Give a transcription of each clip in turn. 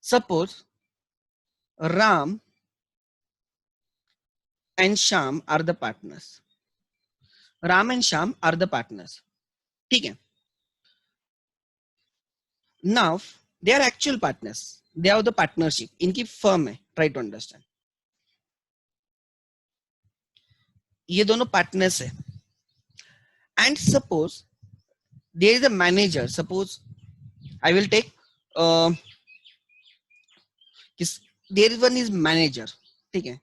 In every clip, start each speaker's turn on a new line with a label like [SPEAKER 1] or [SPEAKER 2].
[SPEAKER 1] Suppose Ram and Shyam are the partners. Ram and Shyam are the partners. ठीक है. Now they are actual partners. They have the partnership. इनकी firm है. Try to understand. ये दोनों partners है. And suppose there is a manager. Suppose I will take there is one is manager. ठीक है.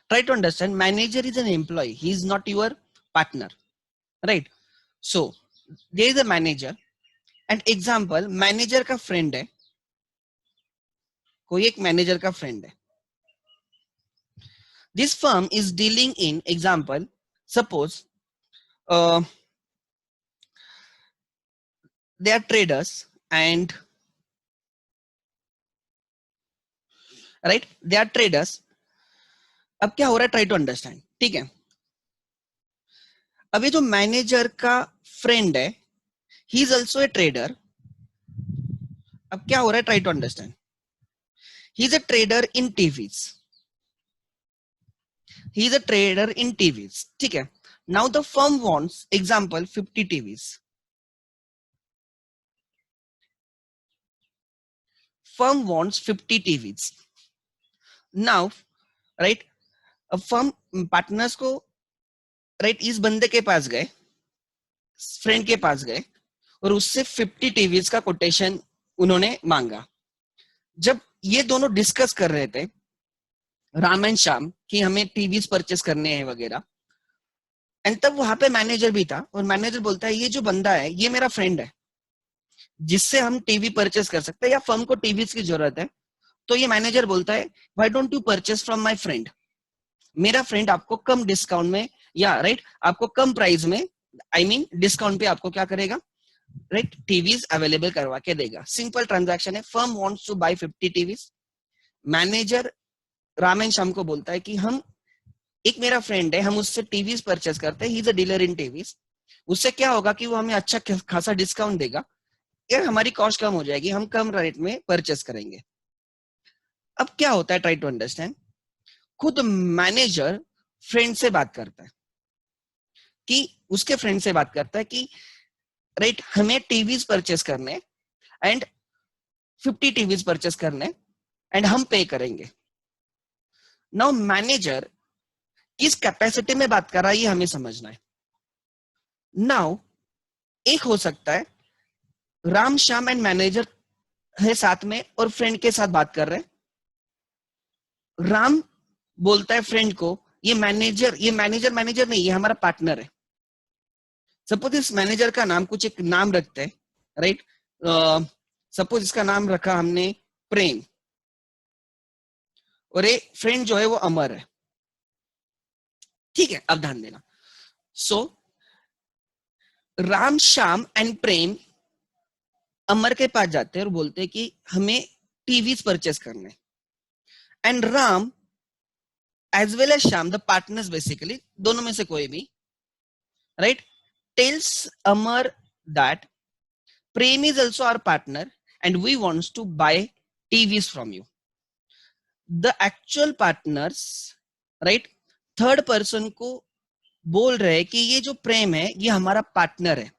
[SPEAKER 1] Try to understand. Manager is an employee. He is not your partner, right? So there is a manager. And example, manager का friend है. कोई एक manager का friend है. This firm is dealing in, example, suppose they are traders and right, they are traders. अब क्या हो रहा है, ट्राई टू अंडरस्टैंड. ठीक है. अभी जो मैनेजर का फ्रेंड है, he is also a trader. अब क्या हो रहा है, try to understand. He is a trader in TVs. He is a trader in TVs. ठीक है. Now the firm wants, example, 50 TVs. Firm wants 50 TVs. Now right, अब firm partners को right इस बंदे के पास गए, फ्रेंड के पास गए और उससे 50 टीवीज का कोटेशन उन्होंने मांगा. जब ये दोनों डिस्कस कर रहे थे, राम एंड श्याम, कि हमें टीवीज परचेस करने हैं वगैरह, एंड तब वहां पे मैनेजर भी था. और मैनेजर बोलता है ये जो बंदा है ये मेरा फ्रेंड है जिससे हम टीवी परचेस कर सकते हैं, या फर्म को टीवीज की जरूरत है. तो ये मैनेजर बोलता है why don't you purchase from my friend. मेरा फ्रेंड आपको कम डिस्काउंट में, या राइट आपको कम प्राइस में, आई मीन डिस्काउंट पे आपको क्या करेगा, राइट, टीवीज अवेलेबल करवा के देगा. सिंपल ट्रांजैक्शन है. Firm wants to buy 50 TVs. Manager Ram and Shyam को बोलता है कि हम, एक मेरा फ्रेंड है, हम उससे टीवीज परचेस करते हैं, ही is a dealer in TVs. उससे क्या होगा कि वो हमें अच्छा खासा डिस्काउंट देगा, यार हमारी कॉस्ट कम हो जाएगी, हम कम रेट में परचेस करेंगे. अब क्या होता है, ट्राई टू अंडरस्टैंड. खुद मैनेजर फ्रेंड से बात करता है कि, उसके फ्रेंड से बात करता है कि राइट हमें टीवीज परचेस करने एंड 50 टीवीज परचेस करने एंड हम पे करेंगे. नाउ मैनेजर किस कैपेसिटी में बात कर रहा है ये हमें समझना है. नाउ एक हो सकता है राम श्याम एंड मैनेजर है साथ में और फ्रेंड के साथ बात कर रहे हैं. राम बोलता है फ्रेंड को ये मैनेजर नहीं, ये हमारा पार्टनर है. सपोज इस मैनेजर का नाम, कुछ एक नाम रखते हैं, राइट. सपोज इसका नाम रखा हमने प्रेम, और ये फ्रेंड जो है वो अमर है. ठीक है, अब ध्यान देना. सो राम श्याम एंड प्रेम अमर के पास जाते हैं और बोलते हैं कि हमें टीवीज परचेस करने. And Ram as well as Shyam, the partners basically, दोनों में से कोई भी, right, tells Amar that Prem is also our partner and we wants to buy TVs from you. The actual partners, right, third person को बोल रहे हैं कि ये जो प्रेम है ये हमारा पार्टनर है.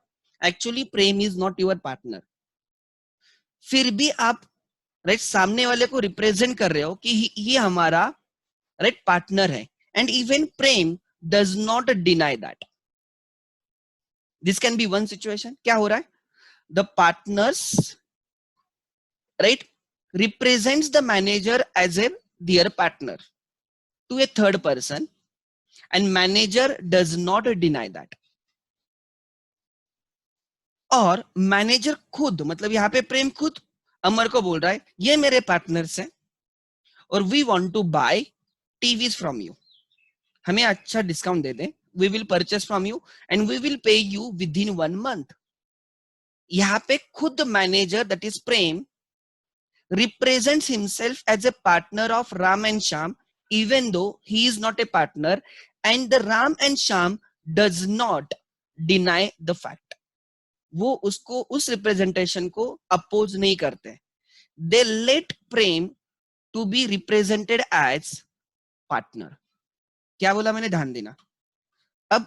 [SPEAKER 1] Actually Prem is not your partner. फिर भी आप राइट सामने वाले को रिप्रेजेंट कर रहे हो कि ये हमारा राइट पार्टनर है. And even Prem does not deny that. This can be one situation. क्या हो रहा है, the partners right represents the manager as a their partner to a third person and manager does not deny that. और manager खुद, मतलब यहाँ पे प्रेम खुद अमर को बोल रहा है ये मेरे पार्टनर्स हैं और we want to buy TVs from you, हमें अच्छा डिस्काउंट दे दे, we will purchase from you and we will pay you within 1 month. यहाँ पे खुद manager that is Prem represents himself as a partner of Ram and Shyam even though he is not a partner, and the Ram and Shyam does not deny the fact. वो उसको उस representation को oppose नहीं करते. They let Prem to be represented as partner. क्या बोला मैंने, ध्यान देना. अब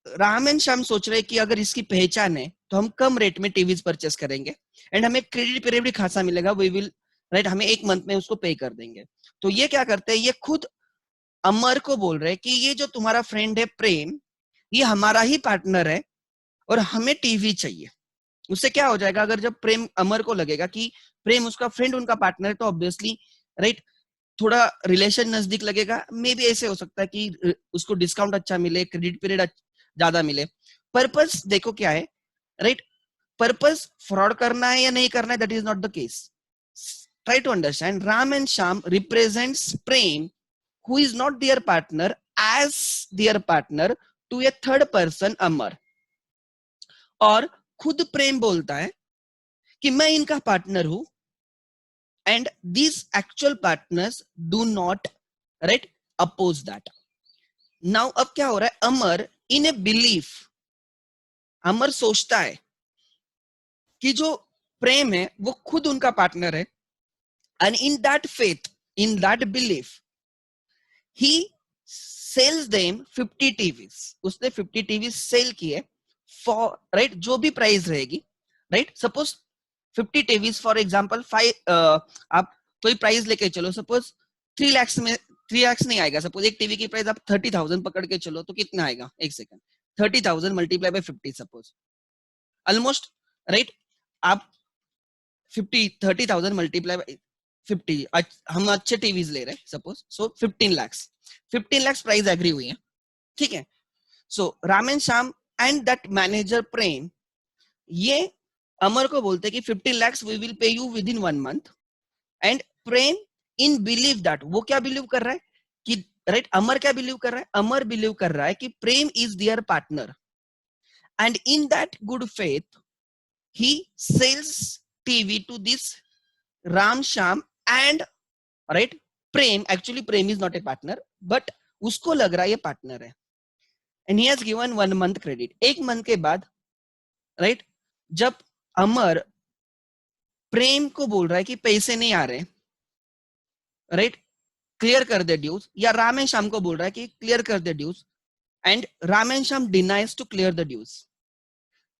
[SPEAKER 1] राम एंड श्याम सोच रहे कि अगर इसकी पहचान है तो हम कम रेट में टीवीज परचेस करेंगे एंड हमें क्रेडिट पीरियड भी खासा मिलेगा. वी विल राइट, हमें 1 मंथ में उसको पे कर देंगे. तो ये क्या करते हैं, ये खुद अमर को बोल रहे हैं कि ये जो तुम्हारा फ्रेंड है प्रेम, ये हमारा ही पार्टनर है और हमें टीवी चाहिए. उससे क्या हो जाएगा, अगर जब प्रेम अमर को लगेगा कि प्रेम उसका फ्रेंड उनका पार्टनर है, तो ऑब्वियसली राइट थोड़ा रिलेशन नजदीक लगेगा. मे बी ऐसे हो सकता है कि उसको डिस्काउंट अच्छा मिले, क्रेडिट पीरियड ज्यादा मिले. पर्पस देखो क्या है, राइट. पर्पस फ्रॉड करना है या नहीं करना है, that is not the case. Try to understand. Ram and Shyam represents Prem who is not their partner as their partner to a third person अमर. और खुद प्रेम बोलता है कि मैं इनका पार्टनर हूं and these actual partners do not right oppose that. Now अब क्या हो रहा है, अमर in a belief, अमर सोचता है कि जो प्रेम है वो खुद उनका पार्टनर है and in that faith, in that belief, he sells them 50 TVs. उसने 50 TVs सेल किए फॉर राइट, जो भी प्राइस रहेगी right. Suppose 50 TVs for example 5 आप कोई प्राइस लेके चलो, सपोज 3 लाख में 3 लाख नहीं आएगा. सपोज एक टीवी की प्राइस आप 30,000 पकड़ के चलो तो कितना आएगा, एक second, 30,000 multiply by 50, suppose almost right. आप 30,000 मल्टीप्लाई बाय 50, हम अच्छे टीवीज ले रहे हैं suppose, so 15 lakh price agree हुई है, ठीक है. So Ram and Shyam and that manager Prem, ये अमर को बोलते हैं कि 15 lakh we will pay you within 1 month. And Prem in believe that, वो क्या बिलीव कर रहा है कि राइट, अमर क्या बिलीव कर रहा है, अमर बिलीव कर रहा है कि Prem is their partner and in that good faith he sells TV to this Ram Shyam and right Prem. Actually Prem is not a partner but उसको लग रहा है ये पार्टनर है and he has given 1 month credit. 1 month के बाद राइट जब अमर प्रेम को बोल रहा है कि पैसे नहीं आ रहे राइट, क्लियर कर दे ड्यूज, या राम एंड श्याम को बोल रहा है कि क्लियर कर दे dues and Ram and Shyam denies to clear the dues.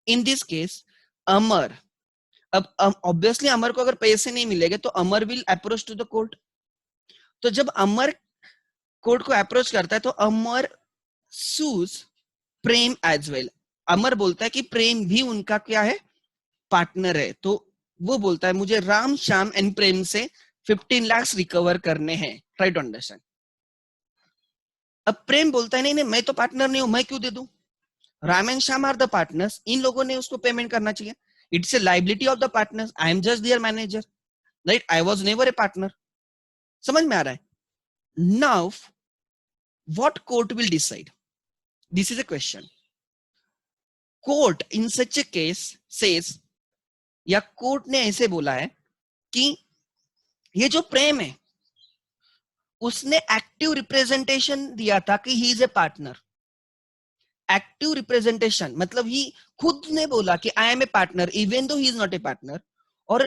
[SPEAKER 1] In this case Amar, अब ऑब्वियसली अमर को अगर पैसे नहीं मिलेंगे तो Amar will approach to the court. तो जब अमर कोर्ट को अप्रोच करता है तो अमर सूज प्रेम एज वेल. अमर बोलता है कि प्रेम भी उनका क्या है, पार्टनर है. तो वो बोलता है मुझे राम श्याम एंड प्रेम से 15 लाख रिकवर करने हैं. Try to understand. अब प्रेम बोलता है नहीं नहीं, मैं तो पार्टनर नहीं हूं, मैं क्यों दे दूं, Ram and Shyam are the partners, इन लोगों ने उसको पेमेंट करना चाहिए. It's a liability of the partners, I am just their manager right, I was never a partner. समझ में आ रहा है. Now what court will decide, this is a question. Court in such a case says, या court ने ऐसे बोला है कि ये जो प्रेम है उसने एक्टिव रिप्रेजेंटेशन दिया था कि he is a partner. Active representation मतलब ही खुद ने बोला कि I am a partner even though he is not a partner. और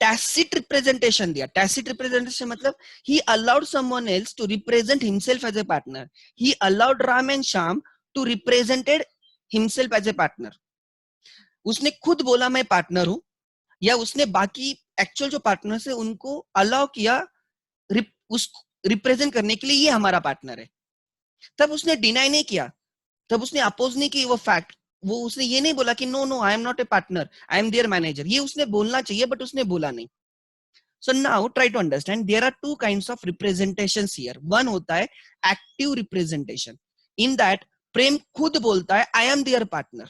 [SPEAKER 1] टैसिट रिप्रेजेंटेशन दिया. टैसिट रिप्रेजेंटेशन मतलब he allowed someone else to represent himself as a partner. He allowed Ram and Shyam to represented himself as a partner. उसने खुद बोला मैं partner हूं, या उसने बाकी एक्चुअल जो पार्टनर्स है उनको अलाउ किया उस रिप्रेजेंट करने के लिए ये हमारा पार्टनर है. तब उसने डिनाई नहीं किया, तब उसने अपोज नहीं की वो फैक्ट. वो उसने ये नहीं बोला कि no no I am not a partner, I am their manager. ये उसने बोलना चाहिए बट उसने बोला नहीं. So now try to understand there are two kinds of representations here. One होता है active representation. In that प्रेम खुद बोलता है I am their partner.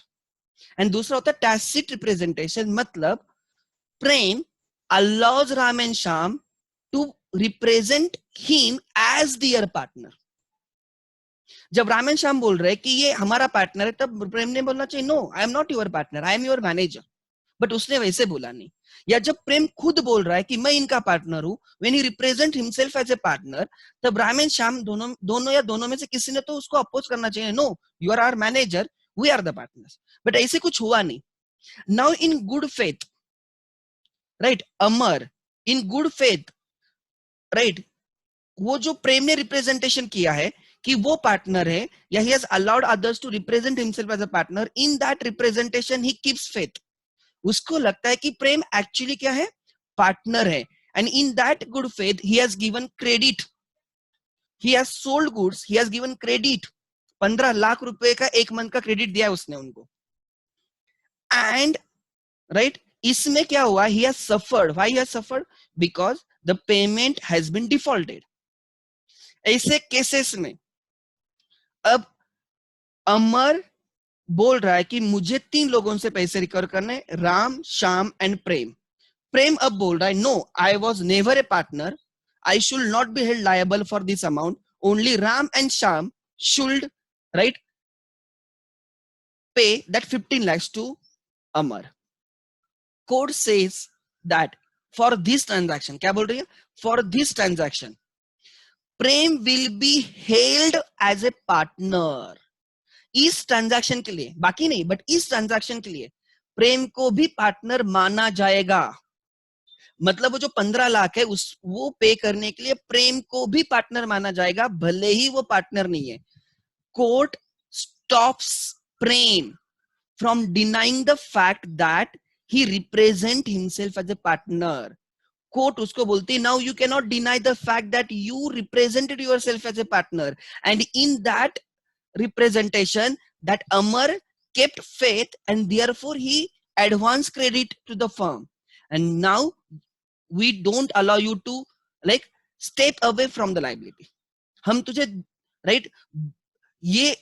[SPEAKER 1] And दूसरा होता है tacit representation. मतलब प्रेम allows Ram and Shyam to represent him as their partner. जब राम एंड श्याम बोल रहे हैं कि ये हमारा पार्टनर है, तब प्रेम ने बोलना चाहिए no I am not your partner, I am your manager. But उसने वैसे बोला नहीं. या जब प्रेम खुद बोल रहा है कि मैं इनका पार्टनर हूं, when he represent himself as a partner, तब राम एंड श्याम दोनों या दोनों में से किसी ने तो उसको अपोज करना चाहिए. No you are our manager, we are the partners. But ऐसे कुछ हुआ नहीं. Now in good faith, right, Amar in good faith, right, वो जो प्रेम ने रिप्रेजेंटेशन किया है कि वो पार्टनर है, या he has allowed others to represent himself as a partner, in that representation he keeps faith. उसको लगता है कि प्रेम एक्चुअली क्या है, पार्टनर है, and in that good faith he has given credit, he has sold goods, he has given credit, 15 lakh रुपए का एक मंथ का क्रेडिट दिया उसने उनको। एंड राइट, इसमें क्या हुआ, he has suffered, why he has suffered, because the payment has been defaulted. ऐसे केसेस में अब अमर बोल रहा है कि मुझे 3 लोगों से पैसे रिकवर करने, राम, श्याम एंड प्रेम। प्रेम अब बोल रहा है, no, I was never a partner, I should not be held liable for this amount, only Ram and Shyam should, right, pay that 15 lakhs to Amar. Court says that for this transaction, क्या बोल रही है, for this transaction Prem will be held as a partner. इस transaction के लिए, बाकी नहीं, but इस ट्रांजैक्शन के लिए प्रेम को भी पार्टनर माना जाएगा। मतलब वो जो 15 लाख है उस वो पे करने के लिए प्रेम को भी पार्टनर माना जाएगा, भले ही वो पार्टनर नहीं है। Court stops Prem from denying the fact that he represent himself as a partner. Court उसको बोलती है, now you can not deny the fact that you represented yourself as a partner, and in that representation that Amar kept faith and therefore he advanced credit to the firm, and now we don't allow you to like step away from the liability। हम तुझे right ये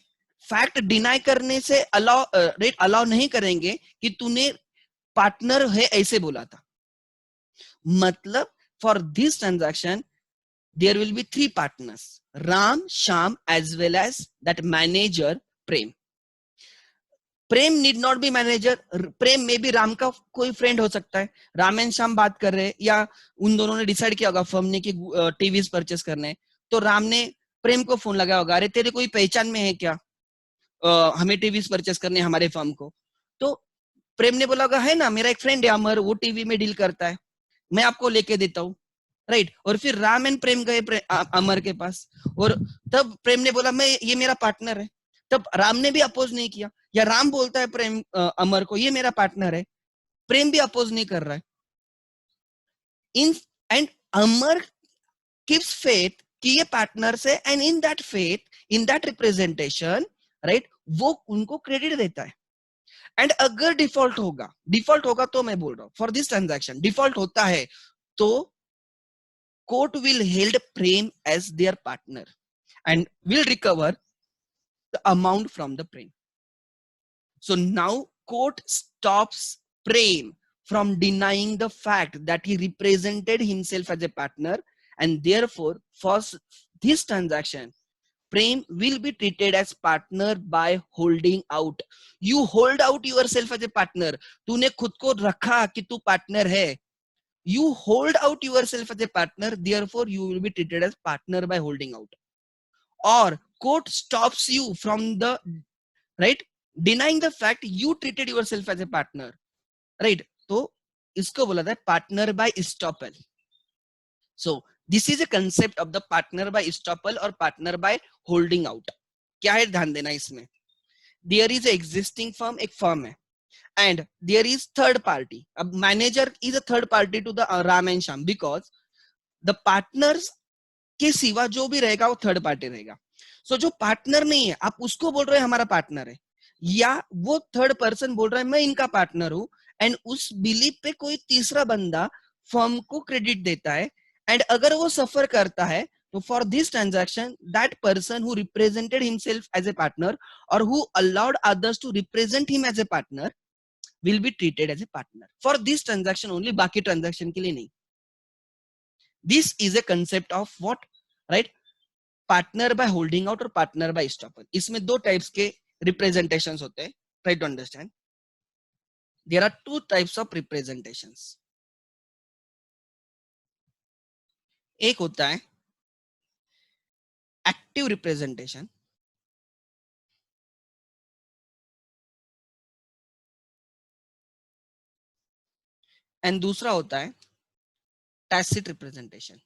[SPEAKER 1] fact deny करने से allow right allow नहीं करेंगे कि तूने partner है ऐसे बोला था। मतलब for this transaction there will be 3 partners, Ram, Sham as well as that manager Prem। Prem need not be manager, Prem में भी राम का कोई फ्रेंड हो सकता है, राम एंड श्याम बात कर रहे हैं, या उन दोनों ने डिसाइड किया होगा फर्म ने कि टीवीज परचेस करने, तो राम ने प्रेम को फोन लगाया होगा, अरे तेरे कोई पहचान में है क्या, हमें टीवीज परचेस करने हमारे फर्म को। तो प्रेम ने बोला होगा, है ना, मेरा एक फ्रेंड है अमर, वो टीवी में डील करता है, मैं आपको लेके देता हूँ, राइट। और फिर राम एंड प्रेम गए अमर के पास, और तब प्रेम ने बोला मैं, ये मेरा पार्टनर है, तब राम ने भी अपोज नहीं किया, या राम बोलता है प्रेम अमर को ये मेरा पार्टनर है, प्रेम भी अपोज नहीं कर रहा है। In and Amar keeps faith कि ये पार्टनर से, and in that faith, in that representation, right, वो उनको क्रेडिट देता है। एंड अगर डिफॉल्ट होगा तो मैं बोल रहा हूं फॉर दिस ट्रांजैक्शन डिफॉल्ट होता है तो court will held Prem as their partner and will recover the amount from the Prem. So now court stops Prem from denying the fact that he represented himself as a partner, and therefore for this transaction Prem will be treated as partner by holding out. You hold out yourself as a partner. तूने खुद को रखा कि तू partner है, you hold out yourself as a partner, therefore you will be treated as partner by holding out. Or court stops you from the right denying the fact you treated yourself as a partner, right? तो इसको बोला था partner by estoppel. So this is a concept of the partner by estoppel or partner by holding out. क्या है ध्यान देना इसमें, there is a existing firm, एक firm है, and there is third party. अब manager is a third party to the Ram and Sham because the partners के सिवा जो भी रहेगा वो थर्ड पार्टी रहेगा। सो जो पार्टनर नहीं है आप उसको बोल रहे हैं हमारा पार्टनर है, या वो थर्ड पर्सन बोल रहा है मैं इनका पार्टनर हूं, एंड उस बिलीफ पे कोई तीसरा बंदा फर्म को क्रेडिट देता है, एंड अगर वो सफर करता है तो for this transaction that person who represented himself as a partner और who allowed others to represent him as a partner will be treated as a partner for this transaction only, बाकी transaction के लिए नहीं। This is a concept of what, right, partner by holding out और partner by estoppel. इसमें 2 types के representations होते हैं, try to understand. There are 2 types of representations. एक होता है एक्टिव रिप्रेजेंटेशन, एंड दूसरा होता है tacit representation.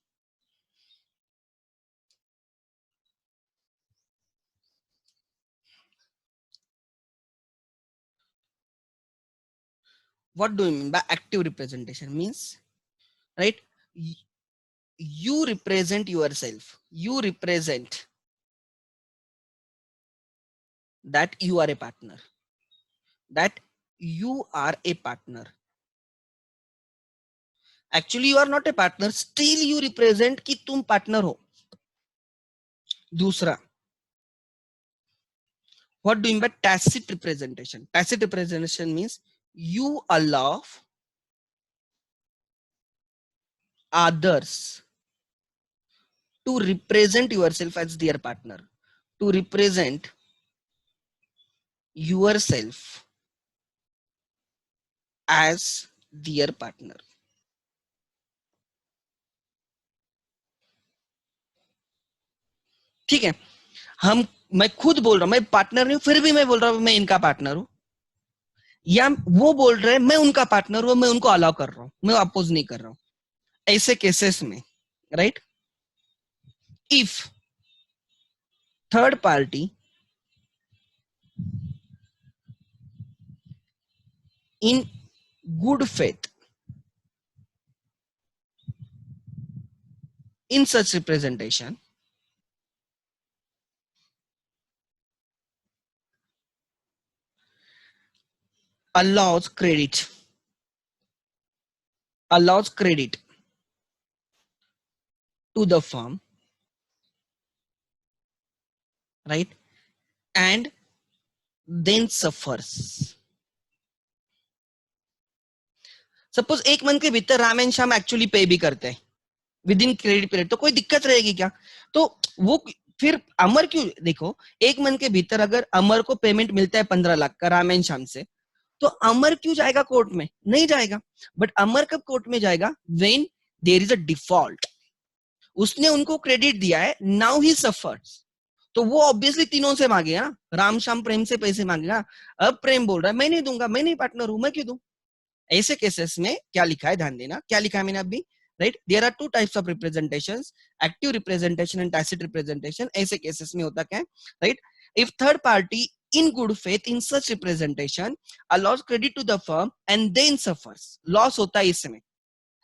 [SPEAKER 1] What do you mean by active representation? Means, right, you represent yourself, you represent that you are a partner, that you are a partner. Actually you are not a partner, still you represent कि तुम partner हो. दूसरा, what do you mean by tacit representation? Tacit representation means you allow others to represent yourself as their partner, to represent yourself as their partner. ठीक है, मैं खुद बोल रहा हूं मैं पार्टनर नहीं हूं, फिर भी मैं बोल रहा हूं मैं इनका पार्टनर हूं, या वो बोल रहे हैं मैं उनका पार्टनर हूं, मैं उनको अलाउ कर रहा हूं, मैं अपोज नहीं कर रहा हूं. ऐसे केसेस में, right, if third party in good faith in such representation allows credit to the firm, right, and then suffers. Suppose एक मंथ के भीतर राम एंड श्याम एक्चुअली पे भी करते हैं विद इन क्रेडिट पीरियड, तो कोई दिक्कत रहेगी क्या? तो वो फिर अमर क्यों, देखो एक मंथ के भीतर अगर अमर को पेमेंट मिलता है 15 लाख का राम एंड श्याम से, तो अमर क्यों जाएगा कोर्ट में? नहीं जाएगा. बट अमर कब कोर्ट में जाएगा? When there is a default. उसने उनको क्रेडिट दिया है, नाउ ही सफर्स, तो वो ऑब्वियसली तीनों से मांगेगा ना, राम श्याम प्रेम से पैसे मांगेगा. अब प्रेम बोल रहा है मैं नहीं दूंगा, मैं नहीं पार्टनर हूं, मैं क्यों दूं? ऐसे केसेस में क्या लिखा है, ध्यान देना क्या लिखा है मैंने अभी, right, there are two types of representations, active representation and tacit representation. ऐसे केसेस में होता क्या है, right, if third party in good faith in such representation allows credit to the firm and then suffers, loss होता है इसमें,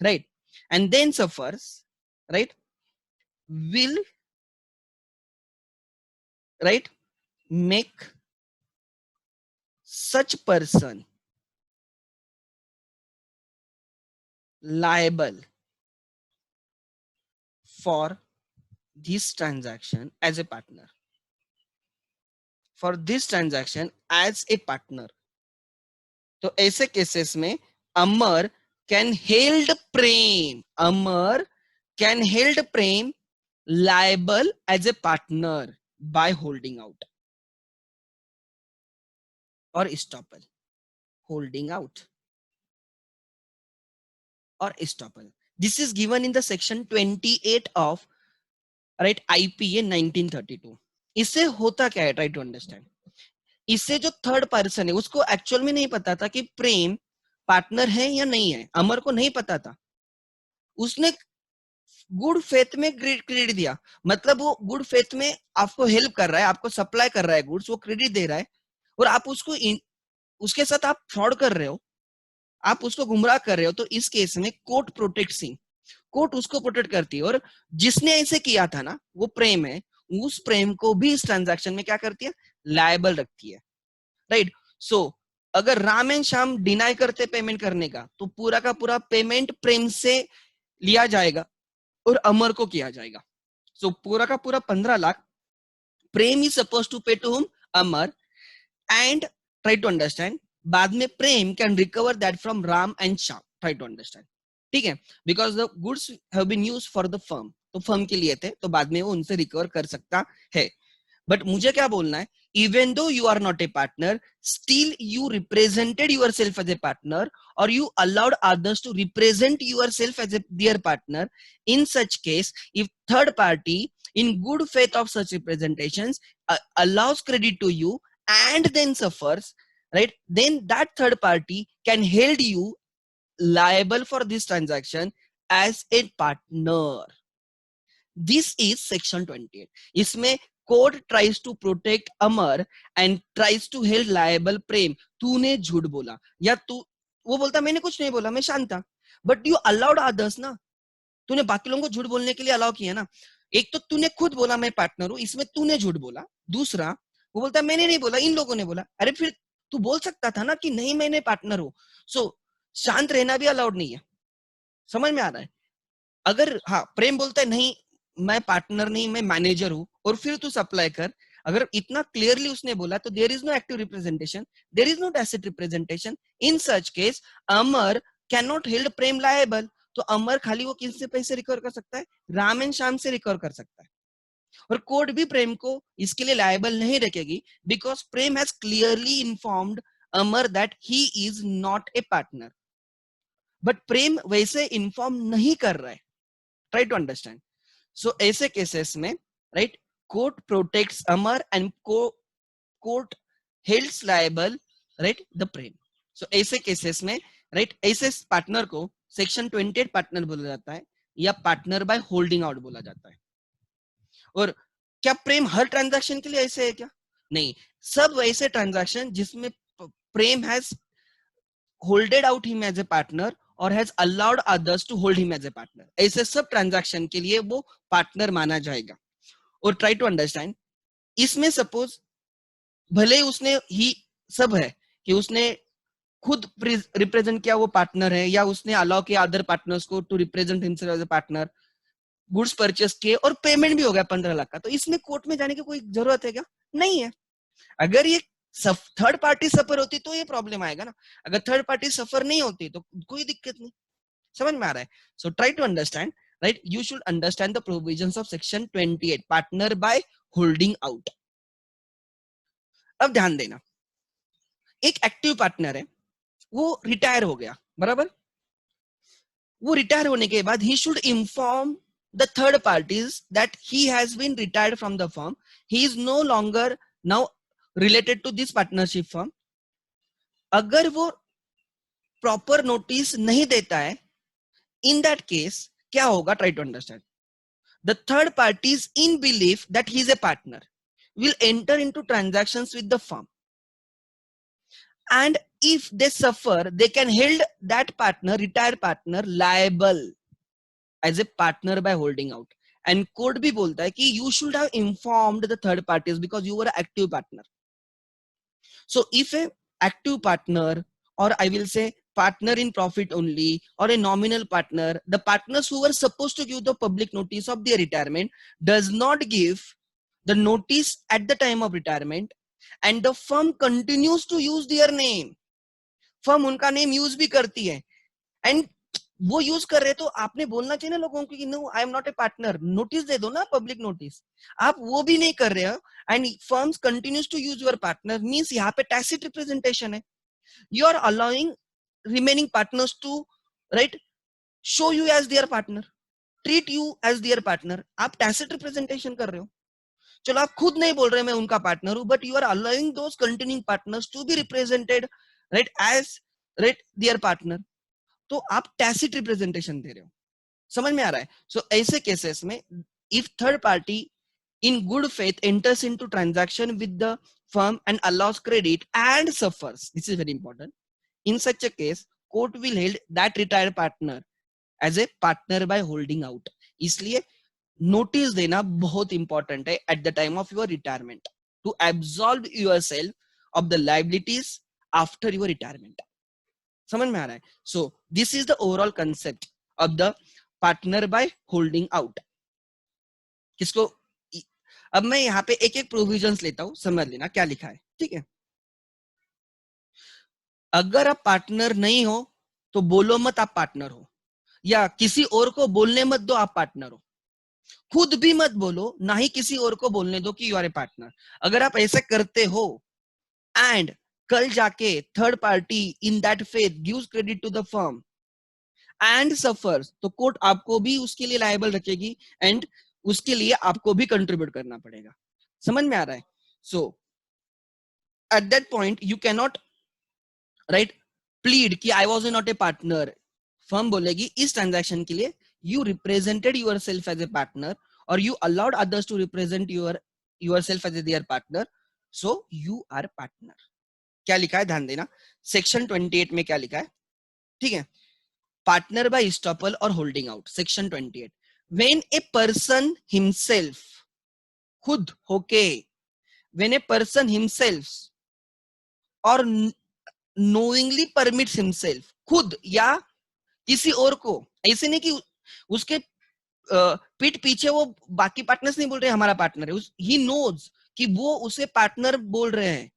[SPEAKER 1] right, and then suffers, right, will, right, make such person liable for this transaction as a partner, for this transaction as a partner. तो ऐसे cases में Amar can held Prem, Amar can held Prem liable as a partner by holding out or estoppel, holding out or estoppel. This is given in the section 28 of, right, IPA 1932. इससे होता क्या है, try to understand. इससे जो third person है उसको actual में नहीं पता था कि प्रेम पार्टनर है या नहीं है, अमर को नहीं पता था, उसने गुड फेथ में क्रेडिट दिया, मतलब वो गुड फेथ में आपको हेल्प कर रहा है, आपको सप्लाई कर रहा है गुड्स, वो क्रेडिट दे रहा है, और आप उसको उसके साथ आप फ्रॉड कर रहे हो, आप उसको गुमराह कर रहे हो. तो इस केस में कोर्ट प्रोटेक्टिंग, कोर्ट उसको प्रोटेक्ट करती है, और जिसने ऐसे किया था ना वो प्रेम है, उस प्रेम को भी इस ट्रांजैक्शन में क्या करती है, लायबल रखती है, राइट. सो अगर राम एंड श्याम डिनाई करते पेमेंट करने का, तो पूरा का पूरा पेमेंट प्रेम से लिया जाएगा और अमर को किया जाएगा. सो पूरा का पूरा 15 lakh Prem is suppose to pay to whom, Amar, and try to understand, बाद में Prem can recover that from Ram and Shyam, try to understand, ठीक है, because the goods have been used for the firm, तो फर्म के लिए थे, तो बाद में वो उनसे रिकवर कर सकता है. बट मुझे क्या बोलना है, even though you are not a partner, still you represented yourself as a partner, or you allowed others to represent yourself as their partner. In such case, if third party in good faith of such representations allows credit to you and then suffers, right, then that third party can hold you liable for this transaction as a partner. This is section 28. इसमें court tries to protect Amar and tries to held liable Prem. तूने झूठ बोला, या तू, वो बोलता मैंने कुछ नहीं बोला, मैं शांत था, बट यू अलाउड अदर्स ना, तूने बाकी लोगों को झूठ बोलने के लिए अलाउ किया ना. एक तो तूने खुद बोला मैं पार्टनर हूं, इसमें तूने झूठ बोला. दूसरा वो बोलता मैंने नहीं बोला, इन लोगों ने बोला. अरे फिर तू बोल सकता था ना कि नहीं मैंने पार्टनर हूं. सो शांत रहना भी अलाउड नहीं है. समझ में आ रहा है? अगर हाँ प्रेम बोलता है नहीं मैं पार्टनर नहीं मैं मैनेजर हूं, और फिर तू सप्लाई कर, अगर इतना क्लियरली उसने बोला तो there is no active representation, there is no tacit representation. In such case Amar can not held Prem liable. तो अमर खाली वो किससे पैसे रिकवर कर सकता है? राम एंड श्याम से रिकवर कर सकता है. और कोर्ट भी प्रेम को इसके लिए लायबल नहीं रखेगी, because Prem has clearly informed Amar that he is not a partner. But Prem वैसे इन्फॉर्म नहीं कर रहा है. Try to understand. सो ऐसे केसेस में right court protects Amar and court helds liable right the Prem. So ऐसे केसेस में राइट ऐसे पार्टनर को सेक्शन 28 पार्टनर बोला जाता है, या पार्टनर बाय होल्डिंग आउट बोला जाता है. और क्या प्रेम हर ट्रांजैक्शन के लिए ऐसे है क्या? नहीं. सब वैसे ट्रांजैक्शन जिसमें Prem has holded out him as a partner और has allowed others to hold him as a partner, ऐसे सब ट्रांजैक्शन के लिए वो पार्टनर माना जाएगा. और ट्राई टू अंडरस्टैंड, इसमें सपोज भले उसने ही सब है कि उसने खुद रिप्रेजेंट किया वो पार्टनर है, या उसने अलाउ किया अदर पार्टनर्स को to represent himself as a partner, goods purchase किए और पेमेंट भी हो गया 15 लाख का, तो इसमें कोर्ट में जाने की कोई जरूरत है क्या? नहीं है. अगर ये थर्ड पार्टी सफर होती तो ये प्रॉब्लम आएगा ना. अगर थर्ड पार्टी सफर नहीं होती तो कोई दिक्कत नहीं. समझ में आ रहा है? So try to understand right. You should understand the provisions of section 28 partner by holding out. अब ध्यान देना, एक एक्टिव पार्टनर है, वो रिटायर हो गया, बराबर. वो रिटायर होने के बाद he should inform the third parties that he has been retired from the firm. He is no longer now related to this partnership firm. अगर वो प्रॉपर नोटिस नहीं देता है, in that case क्या होगा? Try to understand. The third parties in belief that he is a partner will enter into transactions with the firm, and if they suffer they can hold that partner, retired partner, liable as a partner by holding out. And court भी बोलता है कि you should have informed the third parties because you were an active partner. So if a active partner, or I will say partner in profit only, or a nominal partner, the partners who were supposed to give the public notice of their retirement does not give the notice at the time of retirement, and the firm continues to use their name. firm उनका name use भी करती है, and वो use कर रहे, तो आपने बोलना चाहिए ना लोगों को कि no I am not a partner, notice दे दो ना, पब्लिक नोटिस. आप वो भी नहीं कर रहे हो, and firms continues to use your partner, means यहाँ पे टैसिट रिप्रेजेंटेशन है. You are allowing remaining partners to right show you as their partner, treat you as their partner. आप टैसिट रिप्रेजेंटेशन कर रहे हो. चलो आप खुद नहीं बोल रहे मैं उनका पार्टनर हूं, but you are allowing those continuing partners to be represented right as right their partner. तो आप टैसिट रिप्रेजेंटेशन दे रहे हो. समझ में आ रहा है? सो ऐसे केसेस में if third party in good faith enters into transaction with the firm and allows credit and suffers, this is very important, in such a case court will hold that retired partner as a partner by holding out. इसलिए notice देना बहुत important है at the time of your retirement to absolve yourself of the liabilities after your retirement. समझ में आ रहा है? So this is the overall concept of the partner by holding out. किसको अब मैं यहाँ पे एक एक प्रोविजंस लेता हूं, समझ लेना क्या लिखा है. ठीक है? अगर आप पार्टनर नहीं हो तो बोलो मत आप पार्टनर हो, या किसी और को बोलने मत दो आप पार्टनर हो. खुद भी मत बोलो, ना ही किसी और को बोलने दो कि यू आर ए पार्टनर. अगर आप ऐसे करते हो एंड कल जाके third party in that faith gives credit to the firm and suffers, तो कोर्ट आपको भी उसके लिए लायबल रखेगी, एंड उसके लिए आपको भी कंट्रीब्यूट करना पड़ेगा. समझ में आ रहा है? So at that point you can not right plead कि I was not a partner. Firm बोलेगी इस ट्रांजैक्शन के लिए you represented yourself as a partner और you allowed others to represent yourself as a their partner, so you are partner. क्या लिखा है ध्यान देना, सेक्शन 28 में क्या लिखा है, ठीक है। पार्टनर बाय इस्टॉपल और holding out, section 28, when a person himself, खुद होके, व्हेन ए पर्सन हिमसेल्फ और नोइंगली परमिट्स हिमसेल्फ, खुद या किसी और को, ऐसे नहीं कि उसके पीठ पीछे वो बाकी पार्टनर्स नहीं बोल रहे हमारा पार्टनर है, ही नोज कि वो उसे पार्टनर बोल रहे हैं,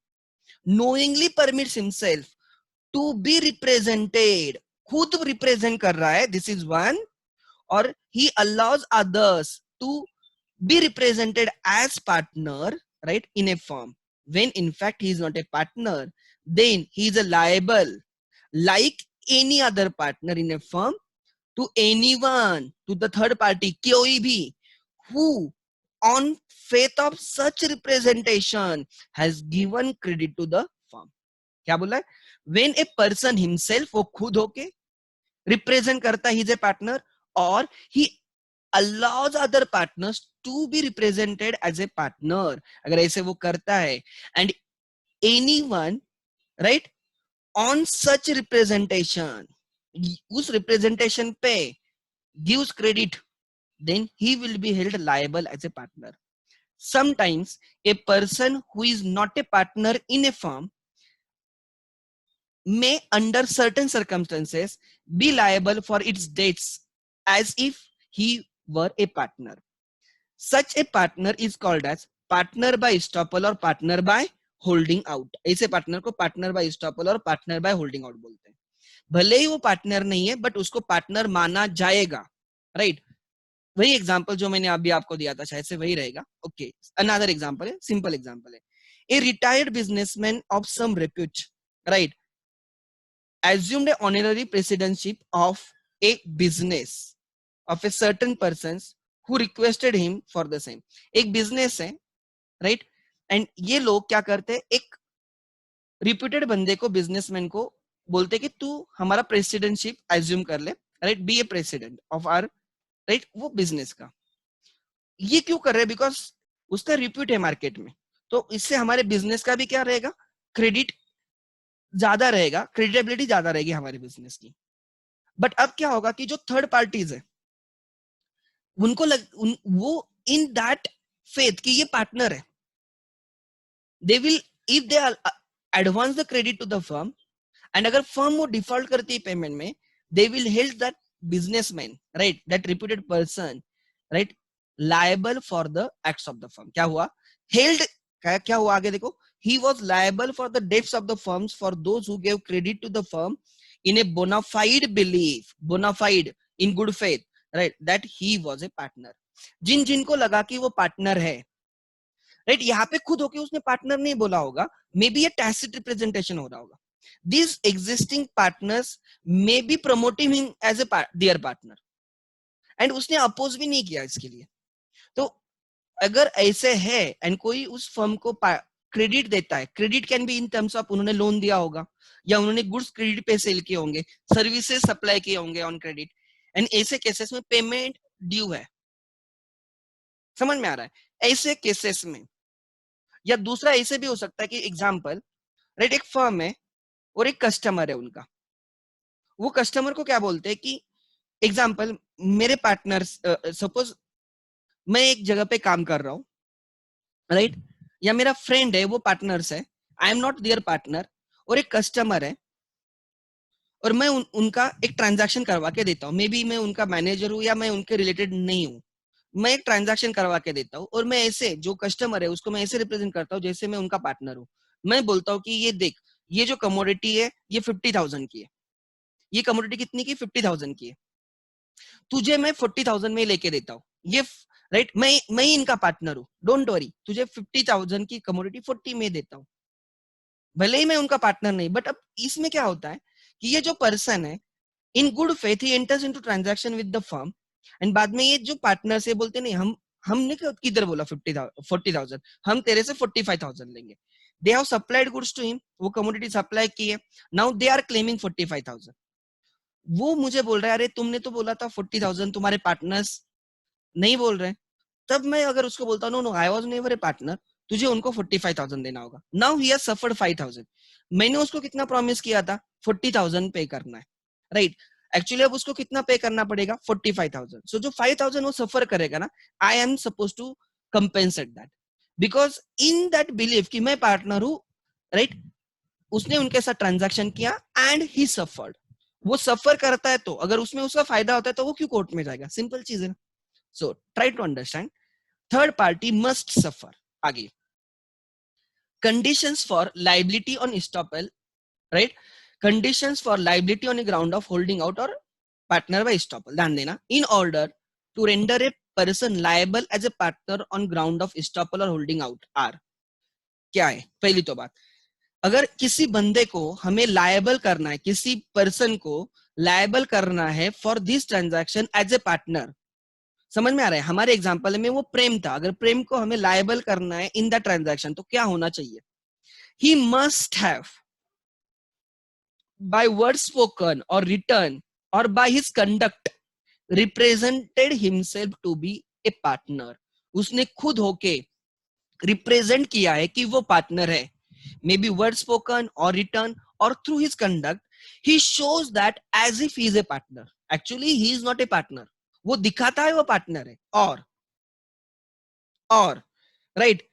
[SPEAKER 1] knowingly permits himself to be represented, खुद रिप्रेजेंट कर रहा है, दिस इज वन, और he allows others to be represented as partner, right, in a firm, when in fact he is not a partner, then he is a liable like any other partner in a firm to anyone, to the third party, koi bhi, who on faith of such representation has given credit to the firm। क्या बोला है, when a person himself, वो खुद होके represent करता है, he is a partner, और he allows other partners to be represented as a partner, अगर ऐसे वो करता है, and anyone, right, on such representation, उस representation पे gives credit, then he will be held liable as a partner। Sometimes a person who is not a partner in a firm may under certain circumstances be liable for its debts as if he were a partner। Such a partner is called as partner by estoppel और partner by holding out। ऐसे partner को partner bye estoppel और partner by holding out बोलते हैं। भले ही वो partner नहीं है बट उसको पार्टनर माना जाएगा, राइट। वही एग्जांपल जो मैंने अभी आपको दिया था शायद से वही रहेगा। ओके, अनदर एग्जांपल है, सिंपल एग्जांपल है, a retired businessman of some repute, right, assumed an honorary presidency of a business of a certain persons who requested him for the same। एक बिजनेस है, राइट, एंड ये लोग क्या करते हैं, एक रिप्यूटेड बंदे को, बिजनेसमैन को बोलते कि तू हमारा प्रेसिडेंटशिप एज्यूम कर ले, right, be a president of R, right, वो बिजनेस का। ये क्यों कर रहे हैं, बिकॉज उसका रिप्यूट है मार्केट में, तो इससे हमारे बिजनेस का भी क्या रहेगा, क्रेडिट ज्यादा रहेगा, क्रेडिटेबिलिटी ज्यादा रहेगी हमारे बिजनेस की। बट अब क्या होगा कि जो थर्ड पार्टीज है उनको वो इन दैट फेथ कि ये पार्टनर है, they will, if they advance the credit to the firm, and अगर फर्म वो डिफॉल्ट करती है पेमेंट में, they will held that businessman, right, that reputed person, right, liable for the acts of the firm. क्या हुआ, held, क्या हुआ आगे देखो, he was liable for the debts of the firms for those who gave credit to the firm in a bona fide belief, bona fide, in good faith, right, that he was a partner। जिन जिनको लगा कि वो partner है, right, यहाँ पे खुद होके उसने पार्टनर नहीं बोला होगा, मे बी ये टैसिट रिप्रेजेंटेशन हो रहा होगा। These existing partners may be promoting him as a their partner, and उसने अपोज भी नहीं किया इसके लिए। तो अगर ऐसे है एंड कोई उस फर्म को क्रेडिट देता है, credit can be in terms of उन्होंने लोन दिया होगा, या उन्होंने गुड्स क्रेडिट पे सेल किए होंगे, सर्विसेज सप्लाई किए होंगे ऑन क्रेडिट, एंड ऐसे केसेस में पेमेंट ड्यू है। समझ में आ रहा है, ऐसे केसेस में। या दूसरा ऐसे भी हो सकता है कि एग्जांपल, राइट, एक फर्म है और एक कस्टमर है उनका, वो कस्टमर को क्या बोलते हैं कि एग्जांपल, मेरे पार्टनर, सपोज मैं एक जगह पे काम कर रहा हूँ, राइट, या मेरा फ्रेंड है, वो पार्टनर्स है, I am not there partner, और एक कस्टमर है, और मैं उनका एक ट्रांजैक्शन करवा के देता हूँ, मे बी मैं उनका मैनेजर हूँ या मैं उनके रिलेटेड नहीं हूँ, मैं एक ट्रांजैक्शन करवा के देता हूँ, और मैं ऐसे, जो कस्टमर है उसको मैं ऐसे रिप्रेजेंट करता हूँ जैसे मैं उनका पार्टनर हूँ। मैं बोलता हूँ कि ये देख, ये जो कमोडिटी है ये 50,000 की है, ये कमोडिटी कितनी की, 50,000 की है, तुझे मैं 40,000 में लेके देता हूँ, ये, राइट, मैं ही इनका पार्टनर हूँ, डोंट वरी, तुझे 50,000 की कमोडिटी 40 में देता हूँ, भले ही मैं उनका पार्टनर नहीं। बट अब इसमें क्या होता है कि ये जो पर्सन है, इन good faith he enters into transaction with the firm, and बाद में ये जो पार्टनर से बोलते नहीं, हमने किधर बोला 40,000, हम तेरे से 45,000 लेंगे। They have supplied goods to him, वो कमोडिटी सप्लाई की है, नाउ दे आर क्लेमिंग 45,000। वो मुझे बोल रहा है अरे तुमने तो बोला था 40,000, तुम्हारे पार्टनर्स नहीं बोल रहे। तब मैं अगर उसको बोलता हूँ no no I was never a partner, तुझे उनको 45,000 देना होगा। नाउ ही हैज सफर्ड 5,000, मैंने उसको कितना प्रॉमिस किया था, 40,000 पे करना है, राइट। एक्चुअली अब उसको कितना पे करना पड़ेगा, 45,000। सो जो 5,000 वो सफर करेगा ना, I am suppose to compensate that, because in that believe कि मैं पार्टनर हूं, राइट। उसने उनके साथ ट्रांजैक्शन किया एंड ही सफर्ड। वो सफर करता है तो अगर उसमें उसका फायदा होता है तो वो क्यों कोर्ट में जाएगा, सिंपल चीज है ना। So try to understand, third party must suffer. आगे, conditions for liability on estoppel, right? Conditions for liability on the ground of holding out or partner by estoppel, ध्यान देना। in order to render a person liable as a partner on ground of estoppel or holding out are, क्या है? पहली तो बात, अगर किसी बंदे को हमें लायबल करना है, किसी पर्सन को लायबल करना है for this transaction as a partner, समझ में आ रहा है? हमारे एग्जांपल में वो प्रेम था, अगर प्रेम को हमें लायबल करना है इन द ट्रांजैक्शन तो क्या होना चाहिए? He must have, by words spoken or written or by his conduct, represented himself to be a partner. उसने खुद होके रिप्रेजेंट किया है कि वो पार्टनर है, मे बी वर्ड स्पोकन और रिटर्न और through his conduct he shows that as if he is a partner. Actually he is not a partner, वो दिखाता है वो पार्टनर है। और right,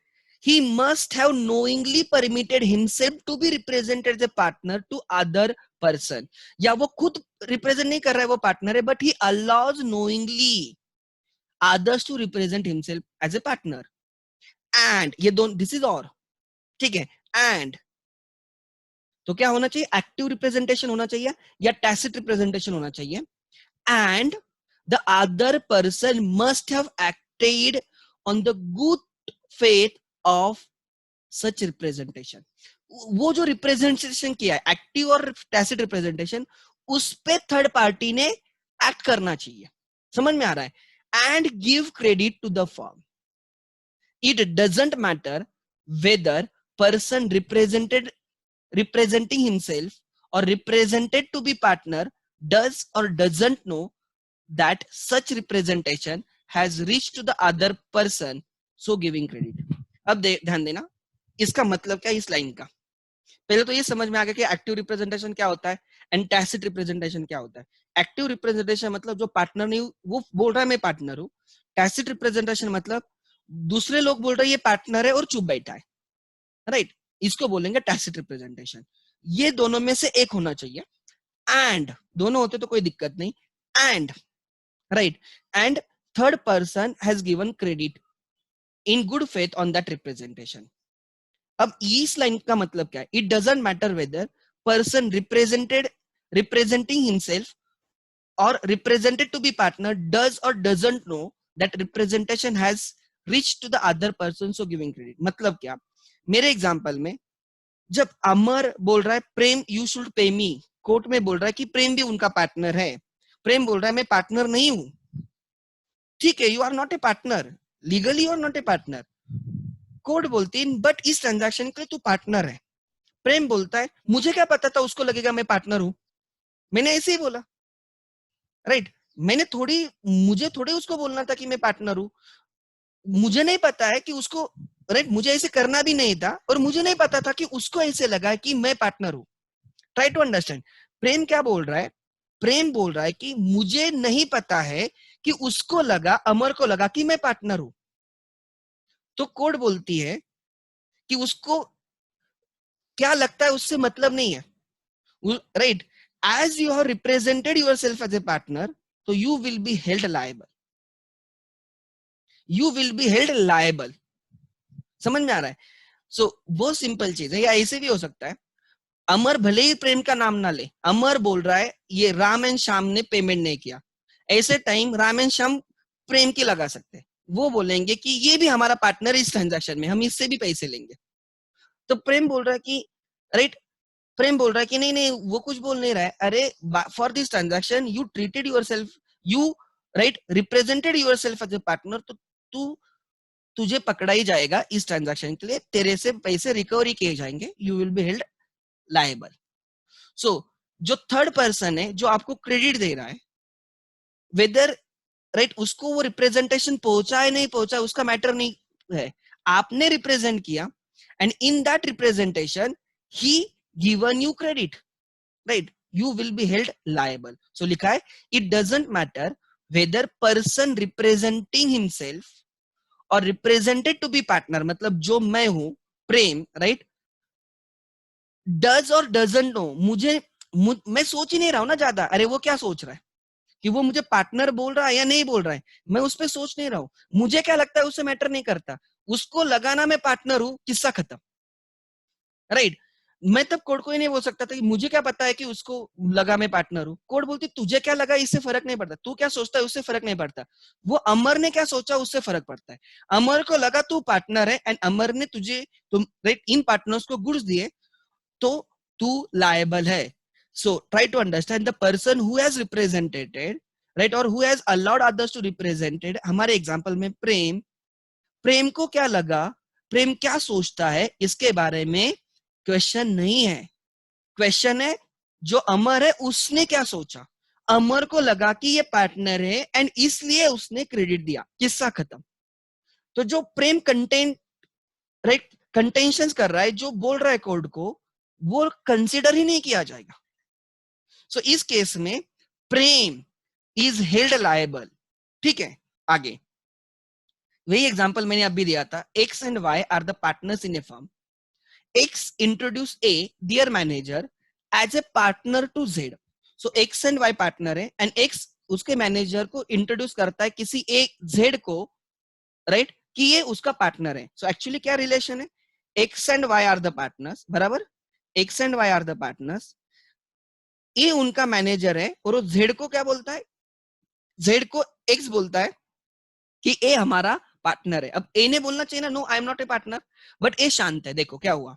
[SPEAKER 1] he must have knowingly permitted himself to be represented as a partner to other person, या वो खुद represent नहीं कर रहा है वो पार्टनर है, but he allows knowingly others to represent himself as a partner। And ये दोनों, दिस इज और, ठीक है। एंड तो क्या होना चाहिए, एक्टिव रिप्रेजेंटेशन होना चाहिए या टैसिट रिप्रेजेंटेशन होना चाहिए। And the other person must have acted on the good faith of such representation. वो जो रिप्रेजेंटेशन किया है, एक्टिव और टैसिट रिप्रेजेंटेशन, उस पे थर्ड पार्टी ने एक्ट करना चाहिए। समझ में आ रहा है? And give credit to the firm. It doesn't matter whether person representing himself or represented to be partner does or doesn't know that such representation has reached to the other person, so giving credit। अब ध्यान देना, इसका मतलब क्या है इस line का। पहले तो ये समझ में आ गया कि एक्टिव रिप्रेजेंटेशन क्या होता है एंड टैसिट रिप्रेजेंटेशन क्या होता है। एक्टिव रिप्रेजेंटेशन मतलब जो पार्टनर नहीं, वो बोल रहा है मैं पार्टनर हूं। टैसिट रिप्रेजेंटेशन मतलब दूसरे लोग बोल रहे हैं ये पार्टनर है और चुप बैठा है, राइट। इसको बोलेंगे टैसिट रिप्रेजेंटेशन। ये दोनों में से एक होना चाहिए। एंड दोनों होते तो कोई दिक्कत नहीं। And right, and third person has given credit in good faith on that representation. अब इस लाइन का मतलब क्या है, it doesn't matter whether person representing himself or represented to be partner does or doesn't know that representation has reached to the other person, so giving credit। मतलब क्या, मेरे example में जब अमर बोल रहा है प्रेम you should pay me, court में बोल रहा है कि प्रेम भी उनका पार्टनर है, प्रेम बोल रहा है मैं पार्टनर नहीं हूं, ठीक है, you are not a partner, legally you are not a partner. Court बोलती है बट इस ट्रांजैक्शन के लिए तू पार्टनर है। प्रेम बोलता है मुझे क्या पता था उसको लगेगा मैं पार्टनर हूं, मैंने ऐसे ही बोला, राइट। मुझे थोड़ी उसको बोलना था कि मैं पार्टनर हूं, मुझे नहीं पता है कि उसको, राइट, मुझे ऐसे करना भी नहीं था और मुझे नहीं पता था कि उसको ऐसे लगा कि मैं पार्टनर हूं। ट्राई टू अंडरस्टैंड, प्रेम क्या बोल रहा है, प्रेम बोल रहा है कि मुझे नहीं पता है कि उसको लगा, अमर को लगा कि मैं पार्टनर हूं। तो कोर्ट बोलती है कि उसको क्या लगता है उससे मतलब नहीं है, right. As you have represented yourself as a partner, तो you will be held liable, you will be held liable. समझ में आ रहा है? सो बहुत सिंपल चीज है, या ऐसे भी हो सकता है, अमर भले ही प्रेम का नाम ना ले, अमर बोल रहा है ये राम एंड श्याम ने पेमेंट नहीं किया, ऐसे टाइम राम एंड श्याम प्रेम की लगा सकते हैं, वो बोलेंगे कि ये भी हमारा पार्टनर है इस ट्रांजैक्शन में, हम इससे भी पैसे लेंगे। तो प्रेम बोल रहा है कि, राइट, प्रेम बोल रहा है कि नहीं नहीं वो कुछ बोल नहीं रहा है, अरे for this transaction you treated yourself, you right represented yourself as a partner, तो तू तुझे पकड़ा ही जाएगा इस ट्रांजैक्शन के लिए, तेरे से पैसे रिकवरी किए जाएंगे, you will be held liable. So जो थर्ड पर्सन है जो आपको क्रेडिट दे रहा है, वेदर राइट उसको वो रिप्रेजेंटेशन पहुंचा है नहीं पहुंचा उसका मैटर नहीं है, आपने रिप्रेजेंट किया and in that representation he given you credit, right, you will be held liable. So लिखा है it doesn't matter whether person representing himself or represented to be partner, मतलब जो मैं हूं प्रेम, right, does or doesn't know, मैं सोच ही नहीं रहा हूं ना ज्यादा, अरे वो क्या सोच रहा है कि वो मुझे पार्टनर बोल रहा है या नहीं बोल रहा है, मैं उस पर सोच नहीं रहा हूं, मुझे क्या लगता है उससे मैटर नहीं करता, उसको लगाना मैं पार्टनर हूं, किस्सा खत्म, राइट। मैं तब कोर्ट को ही नहीं बोल सकता था कि मुझे क्या पता है कि उसको लगा मैं पार्टनर हूं, कोर्ट बोलती तुझे क्या लगा इससे फर्क नहीं पड़ता, तू क्या सोचता है उससे फर्क नहीं पड़ता, वो अमर ने क्या सोचा उससे फर्क पड़ता है, अमर को लगा तू पार्टनर है एंड अमर ने तुझे तुम राइट इन पार्टनर्स को गुड्स दिए तो तू लायबल है। So try to understand the person who has represented, right, और who has allowed others to represented. हमारे एग्जांपल में प्रेम, प्रेम को क्या लगा, प्रेम क्या सोचता है इसके बारे में क्वेश्चन नहीं है, क्वेश्चन है जो अमर है उसने क्या सोचा, अमर को लगा कि ये पार्टनर है एंड इसलिए उसने क्रेडिट दिया, किस्सा खत्म। तो जो प्रेम कंटेंट राइट कंटेंशन कर रहा है, जो बोल रहा है कोर्ट को, वो कंसिडर ही नहीं किया जाएगा। सो इस केस में प्रेम इज हेल्ड लायबल। ठीक है, आगे वही एग्जांपल मैंने अभी दिया था, X and Y are the partners in a firm, X introduce a dear manager as a partner to Z. So X and Y partner है एंड एक्स उसके मैनेजर को इंट्रोड्यूस करता है किसी एक जेड को, राइट, कि ये उसका पार्टनर है। सो एक्चुअली क्या रिलेशन है, X and Y are the partners, बराबर, X and Y are the partners, A उनका मैनेजर है और वो जेड को क्या बोलता है, जेड को एक्स बोलता है कि ए हमारा पार्टनर है। अब ए ने बोलना चाहिए ना no I am not a partner, but A शांत है। देखो क्या हुआ,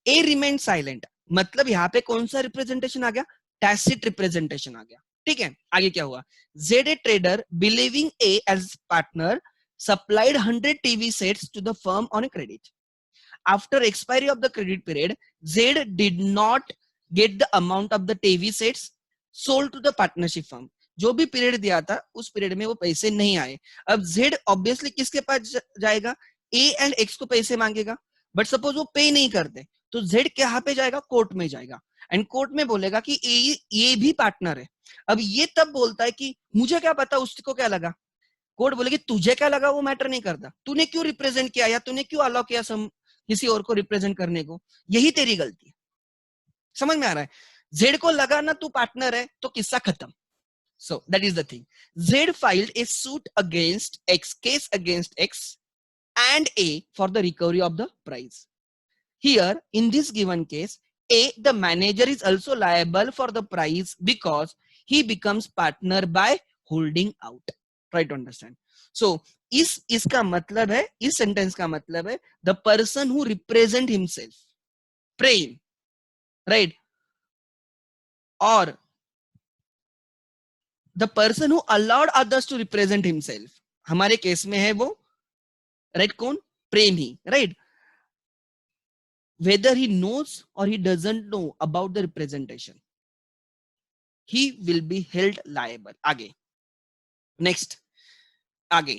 [SPEAKER 1] ए रिमेन साइलेंट, मतलब यहाँ पे कौन सा रिप्रेजेंटेशन आ गया, टैसिट रिप्रेजेंटेशन आ गया। ठीक है, आगे क्या हुआ, Z a trader believing A as partner supplied 100 TV sets to the firm on a credit. After expiry of the credit period, Z did not get the amount of the TV sets sold to the partnership firm. जो भी period दिया था उस period में वो पैसे नहीं आए। अब Z ऑब्वियसली किसके पास जाएगा, A एंड X को पैसे मांगेगा, बट सपोज वो पे नहीं करते तो Z कहाँ पे जाएगा, कोर्ट में जाएगा एंड कोर्ट में बोलेगा कि ये भी पार्टनर है। अब ये तब बोलता है कि मुझे क्या पता उसको क्या लगा, कोर्ट बोलेगी तुझे क्या लगा वो मैटर नहीं करता, तूने क्यों रिप्रेजेंट किया या तूने क्यों अलाउ किया किसी और को रिप्रेजेंट करने को, यही तेरी गलती है। समझ में आ रहा है, जेड को लगा ना तू पार्टनर है तो किस्सा खत्म। So that is the thing, Z filed A suit against x, case against x and A for the recovery of the price. Here, in this given case, A, the manager, is also liable for the price because he becomes partner by holding out. Try to understand. So, इसका मतलब है, इस sentence का मतलब है the person who represent himself, Prem, right, or the person who allowed others to represent himself. हमारे case में है वो, राइट, कौन, प्रेम ही, right, whether he knows or he doesn't know about the representation, he will be held liable. आगे next, आगे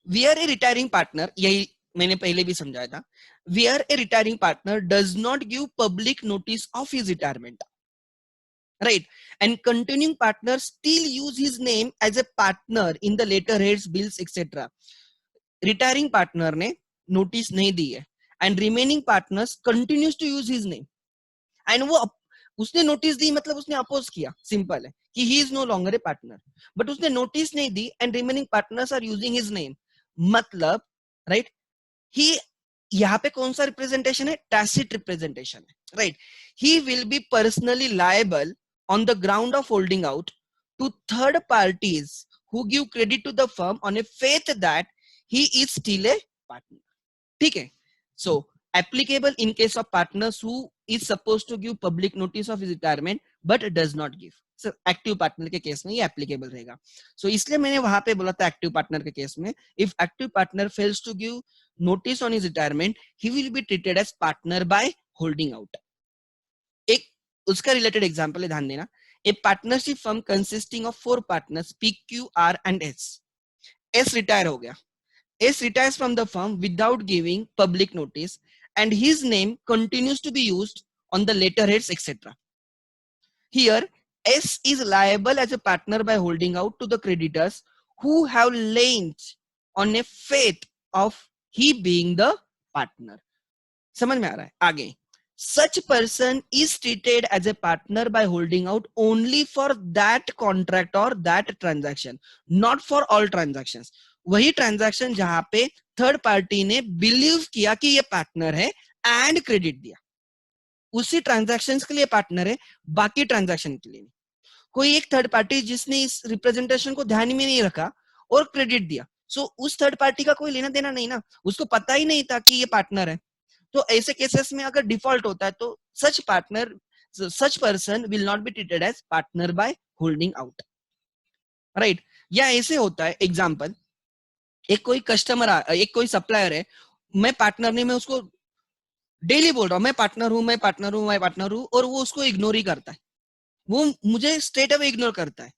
[SPEAKER 1] we are a retiring partner, यही मैंने पहले भी समझाया था, we are a retiring partner does not give public notice of his retirement, right, and continuing partners still use his name as a partner in the letterheads, bills, etc. Retiring partner ने notice नहीं दी है and remaining partners continues to use his name and वो उसने notice दी मतलब उसने oppose किया, simple है कि he is no longer a partner, but उसने नोटिस नहीं दी and remaining partners are using his name, मतलब राइट, ही यहाँ पे कौन सा रिप्रेजेंटेशन है, टैसिट रिप्रेजेंटेशन है, right, he will be personally liable on the ground of holding out to third parties who give credit to the firm on a faith that he is still a partner. ठीक है, so applicable in case of partners who is supposed to give public notice of his retirement but does not give. So active partner के case में ये applicable रहेगा। so इसलिए मैंने वहां पे बोला था active partner के केस में if active partner fails to give notice on his retirement he will be treated as partner by holding out। एक उसका रिलेटेड एग्जांपल है, ध्यान देना। A partnership firm consisting of 4 partners P Q R and S. S retire हो गया, S retires from the firm without giving public notice and his name continues to be used on the letter heads etcetera. Here, S is liable as a partner by holding out to the creditors who have lent on a faith of he being the partner. समझ में आ रहा है? आगे, such person is treated as a partner by holding out only for that contract or that transaction, not for all transactions. वही transaction जहां पे third party ने बिलीव किया कि ये पार्टनर है एंड क्रेडिट दिया, उसी ट्रांजैक्शंस के लिए पार्टनर है, बाकी ट्रांजैक्शन के लिए नहीं। कोई एक थर्ड पार्टी जिसने इस रिप्रेजेंटेशन को ध्यान में नहीं रखा और क्रेडिट दिया, सो उस थर्ड पार्टी का कोई लेना देना नहीं ना, उसको पता ही नहीं था कि ये पार्टनर है। तो ऐसे केसेस में अगर डिफॉल्ट होता है तो such person will not be treated as partner by holding out, right. या ऐसे होता है, एग्जांपल, एक कोई कस्टमर, एक कोई सप्लायर है, मैं पार्टनर नहीं, मैं उसको डेली बोल रहा हूं मैं पार्टनर हूं, मैं पार्टनर हूं, मैं पार्टनर हूं, और वो उसको इग्नोर ही करता है, वो मुझे स्ट्रेट अवे इग्नोर करता है।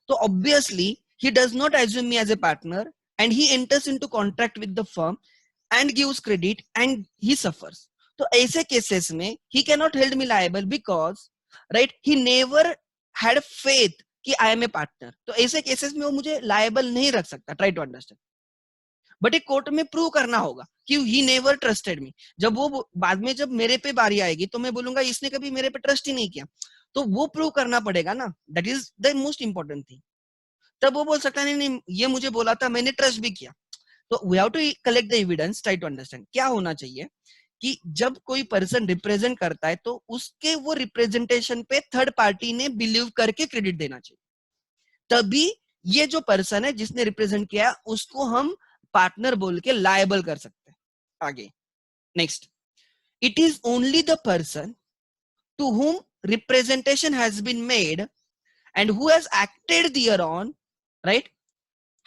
[SPEAKER 1] तो obviously he does not assume me as a partner and he enters into contract with the firm and gives credit and he suffers. तो ऐसे केसेस में he cannot hold me liable because right he never had faith कि I am a partner. तो ऐसे cases में वो मुझे liable नहीं रख सकता, try to understand. बट एक कोर्ट में प्रूव करना होगा कि ही नेवर ट्रस्टेड मी। जब वो बाद में जब मेरे पे बारी आएगी तो मैं बोलूंगा इसने कभी मेरे पे ट्रस्ट ही नहीं किया, तो वो प्रूव करना पड़ेगा ना, that is the most important thing. तब वो बोल सकता है नहीं नहीं ये मुझे बोला था, मैंने ट्रस्ट भी किया। तो we have to collect the evidence, try to understand क्या होना चाहिए कि जब कोई पर्सन रिप्रेजेंट करता है तो उसके वो रिप्रेजेंटेशन पे थर्ड पार्टी ने बिलीव करके क्रेडिट देना चाहिए, तभी ये जो पर्सन है जिसने रिप्रेजेंट किया उसको हम पार्टनर बोल के लायबल कर सकते हैं। आगे next, it is only the person to whom representation has been made and who has acted thereon, right,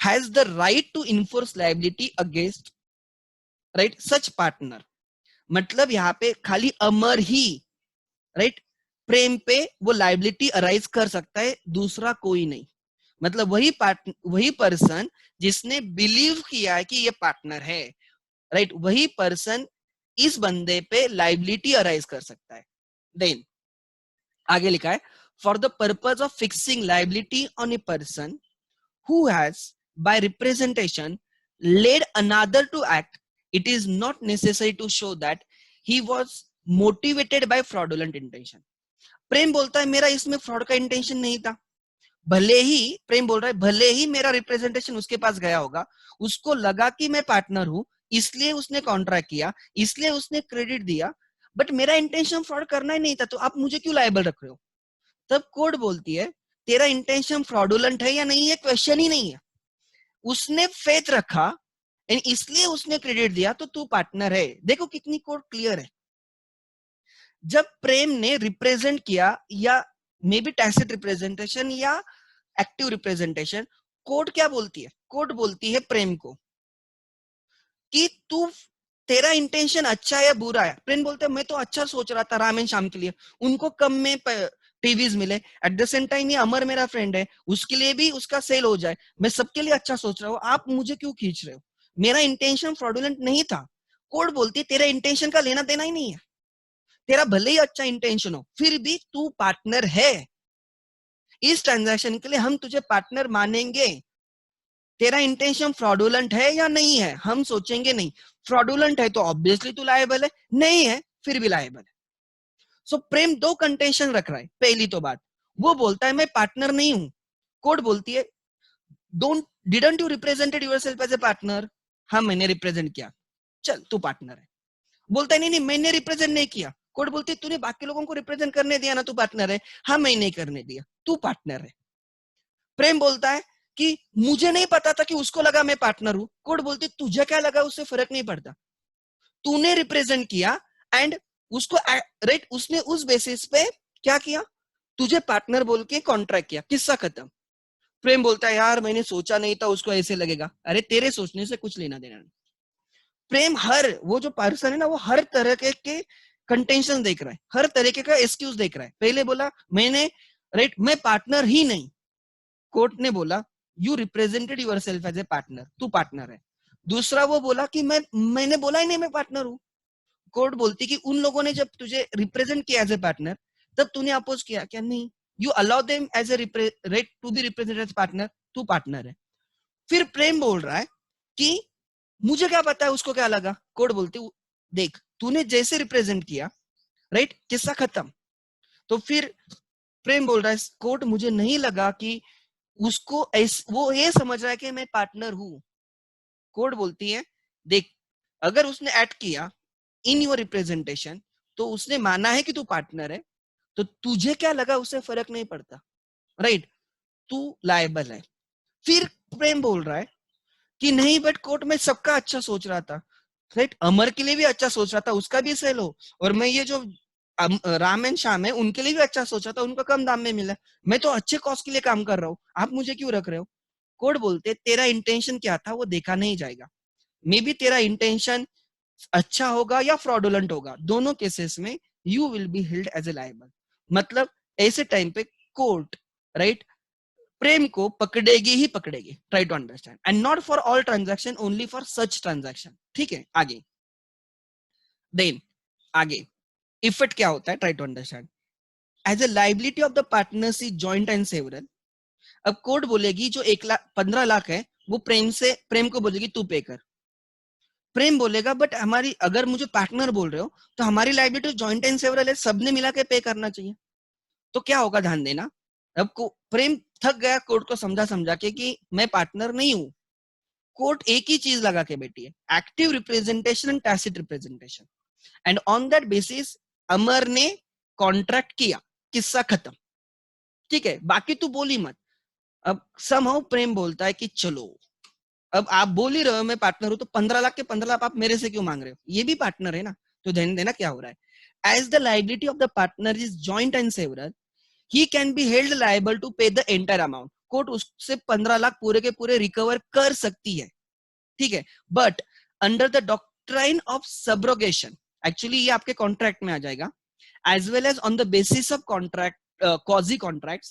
[SPEAKER 1] has the right to enforce liability against, right, such partner। मतलब यहां पे खाली अमर ही, राइट, प्रेम पे वो लाइबिलिटी अराइज कर सकता है, दूसरा कोई नहीं। मतलब वही पर्सन जिसने बिलीव किया है कि ये पार्टनर है, राइट, वही पर्सन इस बंदे पे लाइबिलिटी अराइज कर सकता है। देन आगे लिखा है, for the purpose of fixing liability on a person who has by representation led another to act, it is not necessary to show that he was motivated by fraudulent intention। प्रेम बोलता है मेरा इसमें fraud का intention नहीं था, भले ही प्रेम बोल रहा है भले ही मेरा रिप्रेजेंटेशन उसके पास गया होगा, उसको लगा कि मैं पार्टनर हूं इसलिए उसने कॉन्ट्रैक्ट किया, इसलिए उसने क्रेडिट दिया, बट मेरा इंटेंशन फ्रॉड करना ही नहीं था, तो आप मुझे क्यों लायबल रख रहे हो। तब कोर्ट बोलती है तेरा इंटेंशन फ्रॉडुलेंट है या नहीं है, क्वेश्चन ही नहीं है, उसने फेथ रखा एंड इसलिए उसने क्रेडिट दिया तो तू पार्टनर है। देखो कितनी कोर्ट क्लियर है। जब प्रेम ने रिप्रेजेंट किया, या मे बी टैसिट रिप्रेजेंटेशन या एक्टिव रिप्रेजेंटेशन, कोर्ट क्या बोलती है, कोर्ट बोलती है प्रेम को कि तू तेरा इंटेंशन अच्छा है या बुरा है। प्रेम बोलते हैं मैं तो अच्छा सोच रहा था राम एंड श्याम के लिए, उनको कम में टीवीज मिले, एट द सेम टाइम ये अमर मेरा फ्रेंड है, उसके लिए भी उसका सेल हो जाए, मैं सबके लिए अच्छा सोच रहा हूँ, आप मुझे क्यों खींच रहे हो, मेरा इंटेंशन फ्रॉडुलेंट नहीं था। कोर्ट बोलती है तेरा इंटेंशन का लेना देना ही नहीं है, तेरा भले ही अच्छा इंटेंशन हो फिर भी तू पार्टनर है, इस ट्रांजैक्शन के लिए हम तुझे पार्टनर मानेंगे। तेरा इंटेंशन फ्रॉडुलेंट है या नहीं है हम सोचेंगे नहीं, फ्रॉडुलेंट है तो ऑब्वियसली तू लायबल है, नहीं है फिर भी लायबल है। सो प्रेम दो कंटेंशन रख रहा है। पहली तो बात वो बोलता है मैं पार्टनर नहीं हूं, कोर्ट बोलती है didn't you represented yourself as a partner, हाँ मैंने रिप्रेजेंट किया, चल तू पार्टनर है। बोलता है नहीं नहीं मैंने रिप्रेजेंट नहीं किया, कोर्ट बोलती है तूने बाकी लोगों को रिप्रेजेंट करने दिया ना, तू पार्टनर है, हाँ मैं नहीं करने दिया, तू पार्टनर है। प्रेम बोलता है कि मुझे नहीं पता था कि उसको लगा मैं पार्टनर हूं, कोर्ट बोलती है तुझे क्या लगा उससे फर्क नहीं पड़ता, तूने रिप्रेजेंट किया एंड उसको राइट उसने उस बेसिस पे क्या किया, तुझे पार्टनर बोल के कॉन्ट्रैक्ट किया, किस्सा खत्म। प्रेम बोलता है यार मैंने सोचा नहीं था उसको ऐसे लगेगा, अरे तेरे सोचने से कुछ लेना देना नहीं। प्रेम हर वो जो पर्सन है ना वो हर तरह के कंटेंशन देख रहा है, हर तरीके का एक्सक्यूज देख रहा है। पहले बोला मैंने, राइट, मैं पार्टनर ही नहीं। कोर्ट ने बोला you represented yourself as a partner, तू पार्टनर है। दूसरा वो बोला कि मैंने बोला ही नहीं मैं पार्टनर हूं। कोर्ट बोलती कि उन लोगों ने जब तुझे रिप्रेजेंट किया एज ए पार्टनर तब तूने अपोज किया क्या? नहीं, you allow them as a right to be represented as partner, तू पार्टनर है। फिर प्रेम बोल रहा है कि मुझे क्या पता है उसको क्या लगा। कोर्ट बोलती देख तूने जैसे रिप्रेजेंट किया, राइट, किस्सा खत्म। तो फिर प्रेम बोल रहा है कोर्ट मुझे नहीं लगा कि उसको वो ये समझ रहा है कि मैं पार्टनर हूं। कोर्ट बोलती है देख अगर उसने एक्ट किया इन योर रिप्रेजेंटेशन तो उसने माना है कि तू पार्टनर है, तो तुझे क्या लगा उससे फर्क नहीं पड़ता, राइट, तू लायबल है। फिर प्रेम बोल रहा है कि नहीं बट कोर्ट में सबका अच्छा सोच रहा था, राइट, अमर के लिए भी अच्छा सोच रहा था, उसका भी सेल हो, और मैं ये जो राम एंड श्याम है उनके लिए भी अच्छा सोचा था, उनको कम दाम में मिला, मैं तो अच्छे कॉस्ट के लिए काम कर रहा हूँ, आप मुझे क्यों रख रहे हो? कोर्ट बोलते तेरा इंटेंशन क्या था वो देखा नहीं जाएगा, मे बी तेरा इंटेंशन अच्छा होगा या फ्रॉडुलेंट होगा, दोनों केसेस में you will be held as a liable. मतलब ऐसे टाइम पे कोर्ट, राइट, प्रेम को पकड़ेगी ही पकड़ेगी। Try to understand, and not for all transaction, only for such transaction. ठीक है, आगे देन आगे इफेक्ट क्या होता है, try to understand. As a liability of the partners is joint and several. अब कोर्ट बोलेगी जो 1,15,00,000 है वो प्रेम को बोलेगी तू पे कर। प्रेम बोलेगा बट हमारी, अगर मुझे पार्टनर बोल रहे हो तो हमारी लाइबिलिटी जॉइंट एंड सेवरल है, सबने मिला के पे करना चाहिए। तो क्या होगा, ध्यान देना। अब प्रेम थक गया कोर्ट को समझा समझा के कि मैं पार्टनर नहीं हूं। कोर्ट एक ही चीज लगा के बैठी है, active representation and tacit representation, and on that basis Amar ने कॉन्ट्रैक्ट किया, किस्सा खत्म। ठीक है, बाकी तू बोली मत। अब समहाउ प्रेम बोलता है कि चलो अब आप बोल ही रहे हो मैं पार्टनर हूं, तो 15,00,000 के 15,00,000 आप मेरे से क्यों मांग रहे हो? ये भी पार्टनर है ना। तो ध्यान देना क्या हो रहा है। As the liability of the partner is joint and several, he can be held liable to pay the entire amount. Court उससे 15,00,000 पूरे के पूरे रिकवर कर सकती है। ठीक है, but under the doctrine of subrogation, actually ये आपके कॉन्ट्रैक्ट में आ जाएगा, as well as on the basis of contract quasi contracts,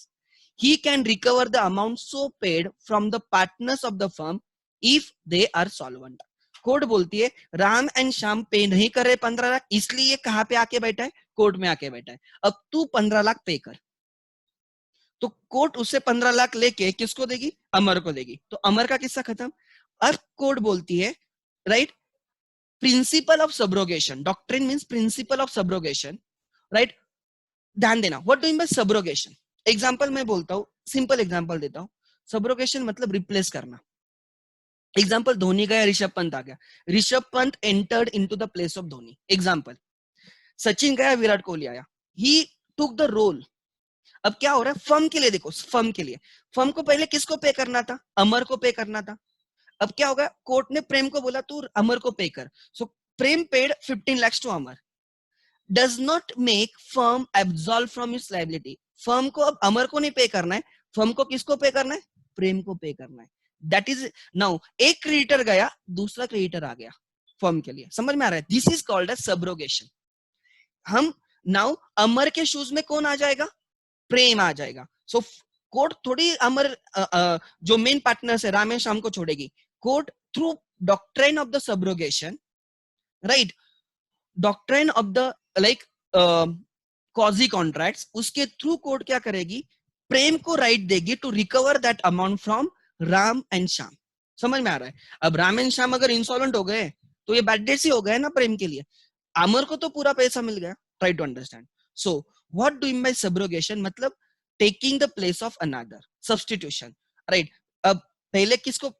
[SPEAKER 1] he can recover the amount so paid from the partners of the firm if they are solvent. Court बोलती है Ram and Shyam पे नहीं कर रहे 15,00,000, इसलिए कहां पे आके बैठा है, कोर्ट में आके बैठा है। अब तू 15,00,000 पे कर। तो कोर्ट उससे 15,00,000 लेके किसको देगी, अमर को देगी। तो अमर का किस्सा खत्म। अब कोर्ट बोलती है, right, principle of subrogation, doctrine means principle of subrogation, right. ध्यान देना, what do mean by subrogation. Example मैं बोलता हूं, सिंपल एग्जांपल देता हूं। सब्रोगेशन मतलब रिप्लेस करना। एग्जांपल, धोनी गया, ऋषभ पंत आ गया, Rishabh Pant entered into the place of Dhoni. Example, Sachin गया, विराट कोहली आया, ही टुक द रोल। अब क्या हो रहा है, फर्म के लिए देखो, फर्म के लिए, फर्म को पहले किसको पे करना था, अमर को पे करना था। अब क्या होगा, कोर्ट ने प्रेम को बोला तू अमर को पे कर। So Prem paid 15 lakhs to Amar, does not make firm absolve from its liability. Firm को अब अमर को नहीं पे करना है, फर्म को किसको पे करना है, प्रेम को पे करना है। दैट इज नाउ एक क्रेडिटर गया, दूसरा क्रेडिटर आ गया फर्म के लिए। समझ में आ रहा है, this is called as subrogation. हम नाउ अमर के शूज में कौन आ जाएगा, प्रेम आ जाएगा। सो कोर्ट थोड़ी अमर जो मेन पार्टनर्स है राम एंड श्याम को छोड़ेगी। Court through doctrine of the subrogation, right, doctrine of the like quasi contracts, उसके थ्रू कोर्ट क्या करेगी, प्रेम को राइट देगी to recover that amount from Ram and Shyam. समझ में आ रहा है। अब राम एंड श्याम अगर इंसॉल्वेंट हो गए तो ये बैड डेट्स ही हो गए ना प्रेम के लिए, अमर को तो पूरा पैसा मिल गया। Try to understand. So what do mean by subrogation, मतलब taking the place of another, substitution, right. अब पहले किसको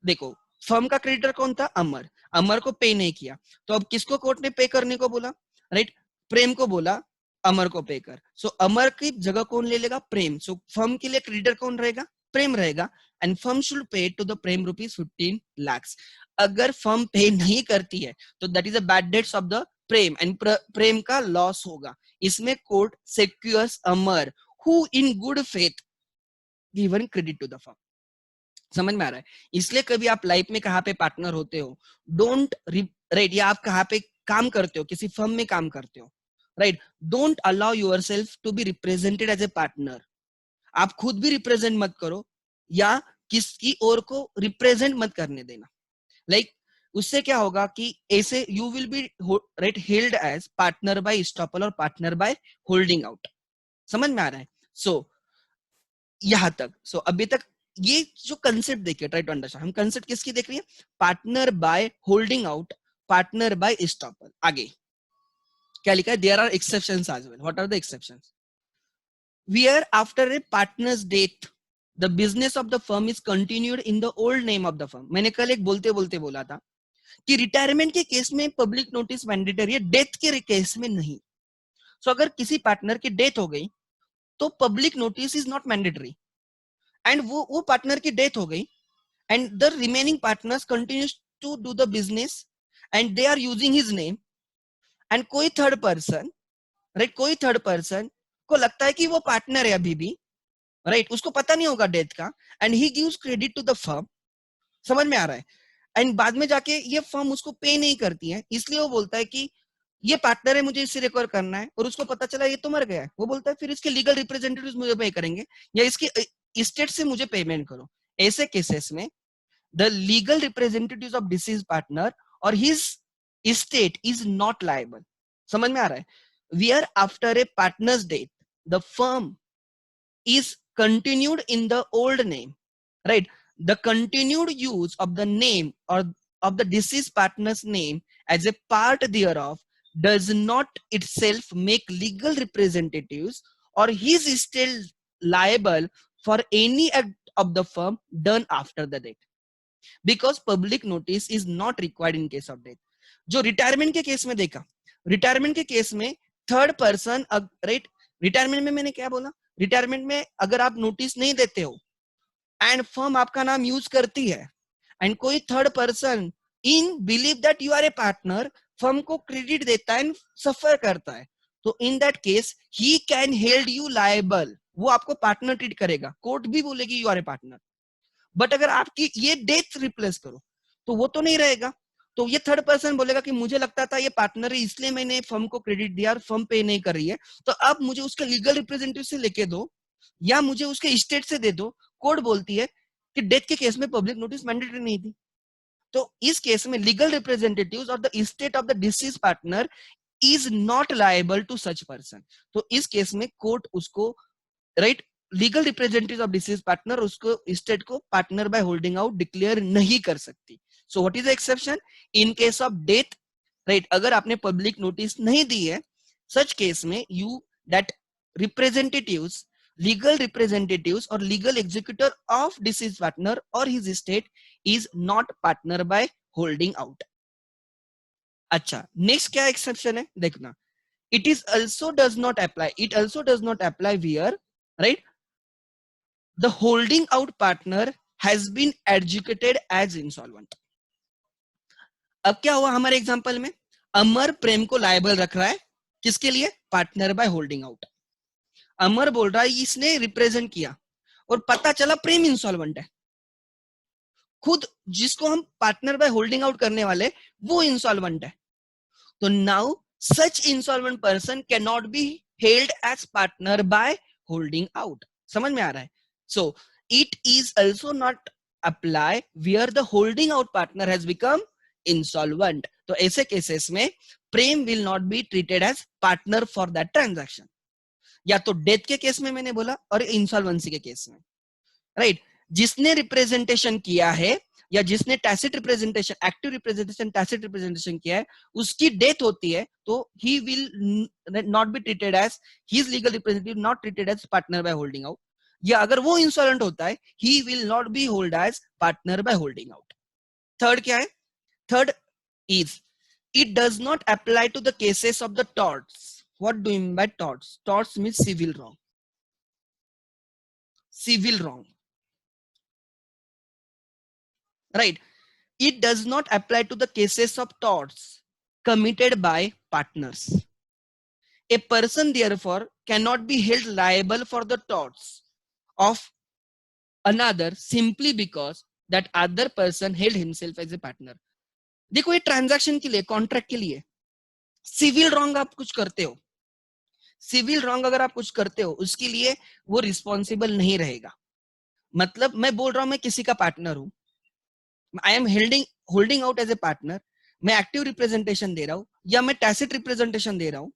[SPEAKER 1] देखो, फर्म का क्रेडिटर कौन था, अमर, अमर को पे नहीं किया, तो अब किसको कोर्ट ने पे करने को बोला, राइट, प्रेम को बोला अमर को पे कर। सो अमर की जगह कौन ले लेगा, प्रेम। सो फर्म के लिए क्रेडिटर कौन रहेगा, प्रेम रहेगा, and firm should pay to the Prem rupees 15 lakhs। अगर फर्म पे नहीं करती है तो that is a bad debts of the Prem, and Prem का लॉस होगा। इसमें court secures Amar who in good faith given credit to the firm. समझ में आ रहा है। इसलिए कभी आप लाइफ में कहां पे पार्टनर होते हो, डोंट राइट, या आप कहां पे काम करते हो, किसी फर्म में काम करते हो, right. Don't allow yourself to be represented as a partner. आप खुद भी रिप्रेजेंट मत करो या किसी और को रिप्रेजेंट मत करने देना. लाइक उससे क्या होगा कि ऐसे you will be right held as partner by estoppel और पार्टनर बाय होल्डिंग आउट. समझ में आ रहा है? सो यहां तक. सो अभी तक ये जो कंसेप्ट देखिए, ट्राई टू अंडरस्टैंड. हम कंसेप्ट किसकी देख रही है? Partner by holding out, partner by estoppel. आगे क्या लिखा है? There are exceptions as well. What are the exceptions? Where after a partner's death the business of the firm is continued in the old name of the firm. मैंने कल एक बोलते बोलते बोला था कि रिटायरमेंट के केस में पब्लिक नोटिस मैंडेटरी है, डेथ के केस में नहीं. सो अगर किसी पार्टनर की डेथ हो गई तो public notice is not mandatory. And वो पार्टनर की डेथ हो गई and the remaining partners continues to do the business and they are using his name. And कोई थर्ड पर्सन, राइट, कोई थर्ड पर्सन को लगता है कि वो पार्टनर है अभी भी, राइट, उसको पता नहीं होगा डेथ का, and he gives credit to the firm. समझ में आ रहा है? एंड बाद में जाके ये फर्म उसको पे नहीं करती है, इसलिए वो बोलता है कि ये पार्टनर है, मुझे इससे रिकवर करना है, और उसको पता चला ये तो मर गया है. वो बोलता है फिर इसके लीगल रिप्रेजेंटेटिव्स मुझे पे करेंगे या इसकी स्टेट से मुझे पेमेंट करो. ऐसे केसेस में the legal representatives of deceased partner और his estate is not liable. समझ में आ रहा है? Where after a partner's death the firm is continued in the old name, right? The continued use of the name or of the deceased partner's name as a part thereof does not itself make legal representatives or his estate liable for any act of the firm done after the death, because public notice is not required in case of death. जो retirement के case में देखा, retirement के case में third person, right, retirement में मैंने क्या बोला? रिटायरमेंट में अगर आप नोटिस नहीं देते हो एंड फर्म आपका नाम यूज करती है एंड कोई third person in believe that you are a partner firm को क्रेडिट देता है एंड सफर करता है, तो in that case he can held you liable. वो आपको पार्टनर ट्रीट करेगा, कोर्ट भी बोलेगी you are a partner. But अगर आपकी ये डेथ रिप्लेस करो तो वो तो नहीं रहेगा. तो ये थर्ड पर्सन बोलेगा कि मुझे लगता था ये पार्टनर है इसलिए मैंने फर्म को क्रेडिट दिया और फर्म पे नहीं कर रही है, तो अब मुझे उसके लीगल रिप्रेजेंटेटिव से लेके दो या मुझे उसके स्टेट से दे दो. कोर्ट बोलती है कि डेथ के केस में पब्लिक नोटिस मैंडेटरी नहीं थी, तो इस केस में लीगल रिप्रेजेंटेटिव्स और the estate of the deceased partner is not liable to such person. तो इस केस में कोर्ट उसको, right, legal representative of deceased partner उसको स्टेट को partner by holding out declare नहीं कर सकती. So what is the exception? In case of death, right, अगर आपने पब्लिक नोटिस नहीं दी है, सच केस में you that representatives, legal representatives और legal executor of deceased partner और his estate is not partner by holding out. अच्छा, next क्या एक्सेप्शन है देखना. It is also does not apply. It also does not apply where, right, the holding out partner has been adjudicated as insolvent. अब क्या हुआ हमारे example में? अमर प्रेम को लायबल रख रहा है किसके लिए? Partner by holding out. Amar बोल रहा है इसने रिप्रेजेंट किया और पता चला प्रेम इंसॉल्वेंट है. खुद जिसको हम पार्टनर बाय होल्डिंग आउट करने वाले वो इंसॉल्वेंट है. तो now such insolvent person cannot be held as partner by holding out. समझ में आ रहा है? So it is also not apply where the holding out partner has become insolvent. तो ऐसे केसेस में प्रेम will not be treated as partner for that transaction. या तो डेथ के केस में मैंने बोला और इंसॉल्वेंसी के केस में, राइट, जिसने रिप्रेजेंटेशन किया है या जिसने tacit representation, active representation, tacit representation किया है, उसकी डेथ होती है तो he will not be treated as his legal representative, not treated as partner by holding out. या अगर वो इंसॉल्वेंट होता है he will not be held as partner by holding out. Third क्या है? Third is it does not apply to the cases of the torts. What do you mean by torts? Torts means civil wrong. Civil wrong, right? It does not apply to the cases of torts committed by partners. A person therefore cannot be held liable for the torts of another simply because that other person held himself as a partner. देखो ये transaction के लिए, contract के लिए civil wrong आप कुछ करते हो सिविल रॉन्ग अगर आप कुछ करते हो उसके लिए वो रिस्पॉन्सिबल नहीं रहेगा। मतलब मैं बोल रहा हूं मैं किसी का पार्टनर हूं, I am holding out as a partner, मैं एक्टिव रिप्रेजेंटेशन दे रहा हूं या मैं टैसिट रिप्रेजेंटेशन दे रहा हूं,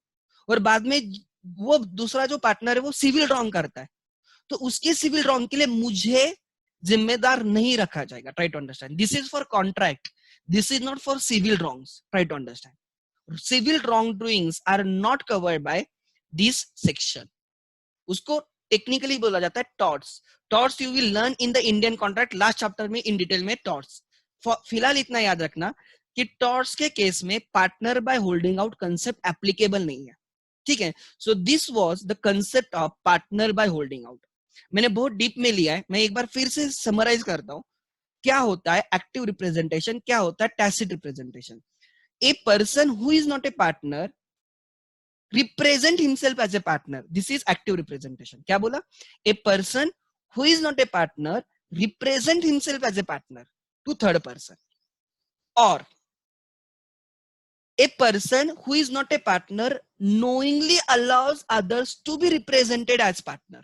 [SPEAKER 1] और बाद में वो दूसरा जो पार्टनर है वो सिविल रॉन्ग करता है, तो उसके सिविल रॉन्ग के लिए मुझे जिम्मेदार नहीं रखा जाएगा। Try to understand, this is for contract, this is not for civil wrongs. Try to understand, civil wrong doings are not covered by this section. उसको टेक्निकली बोला जाता है torts. Torts you will learn in the Indian contract, last chapter में in detail में torts. फिलहाल इतना याद रखना कि टॉर्ट्स के केस में partner by holding out concept applicable नहीं है, ठीक है। So this was the concept of partner by holding out. मैंने बहुत डीप में लिया है, मैं एक बार फिर से समराइज करता हूं। क्या होता है एक्टिव रिप्रेजेंटेशन, क्या होता है tacit representation. A person who is not a partner represent himself as a partner, this is active representation। क्या बोला? A person who is not a partner represent himself as a partner to third person, or a person who is not a partner knowingly allows others to be represented as partner।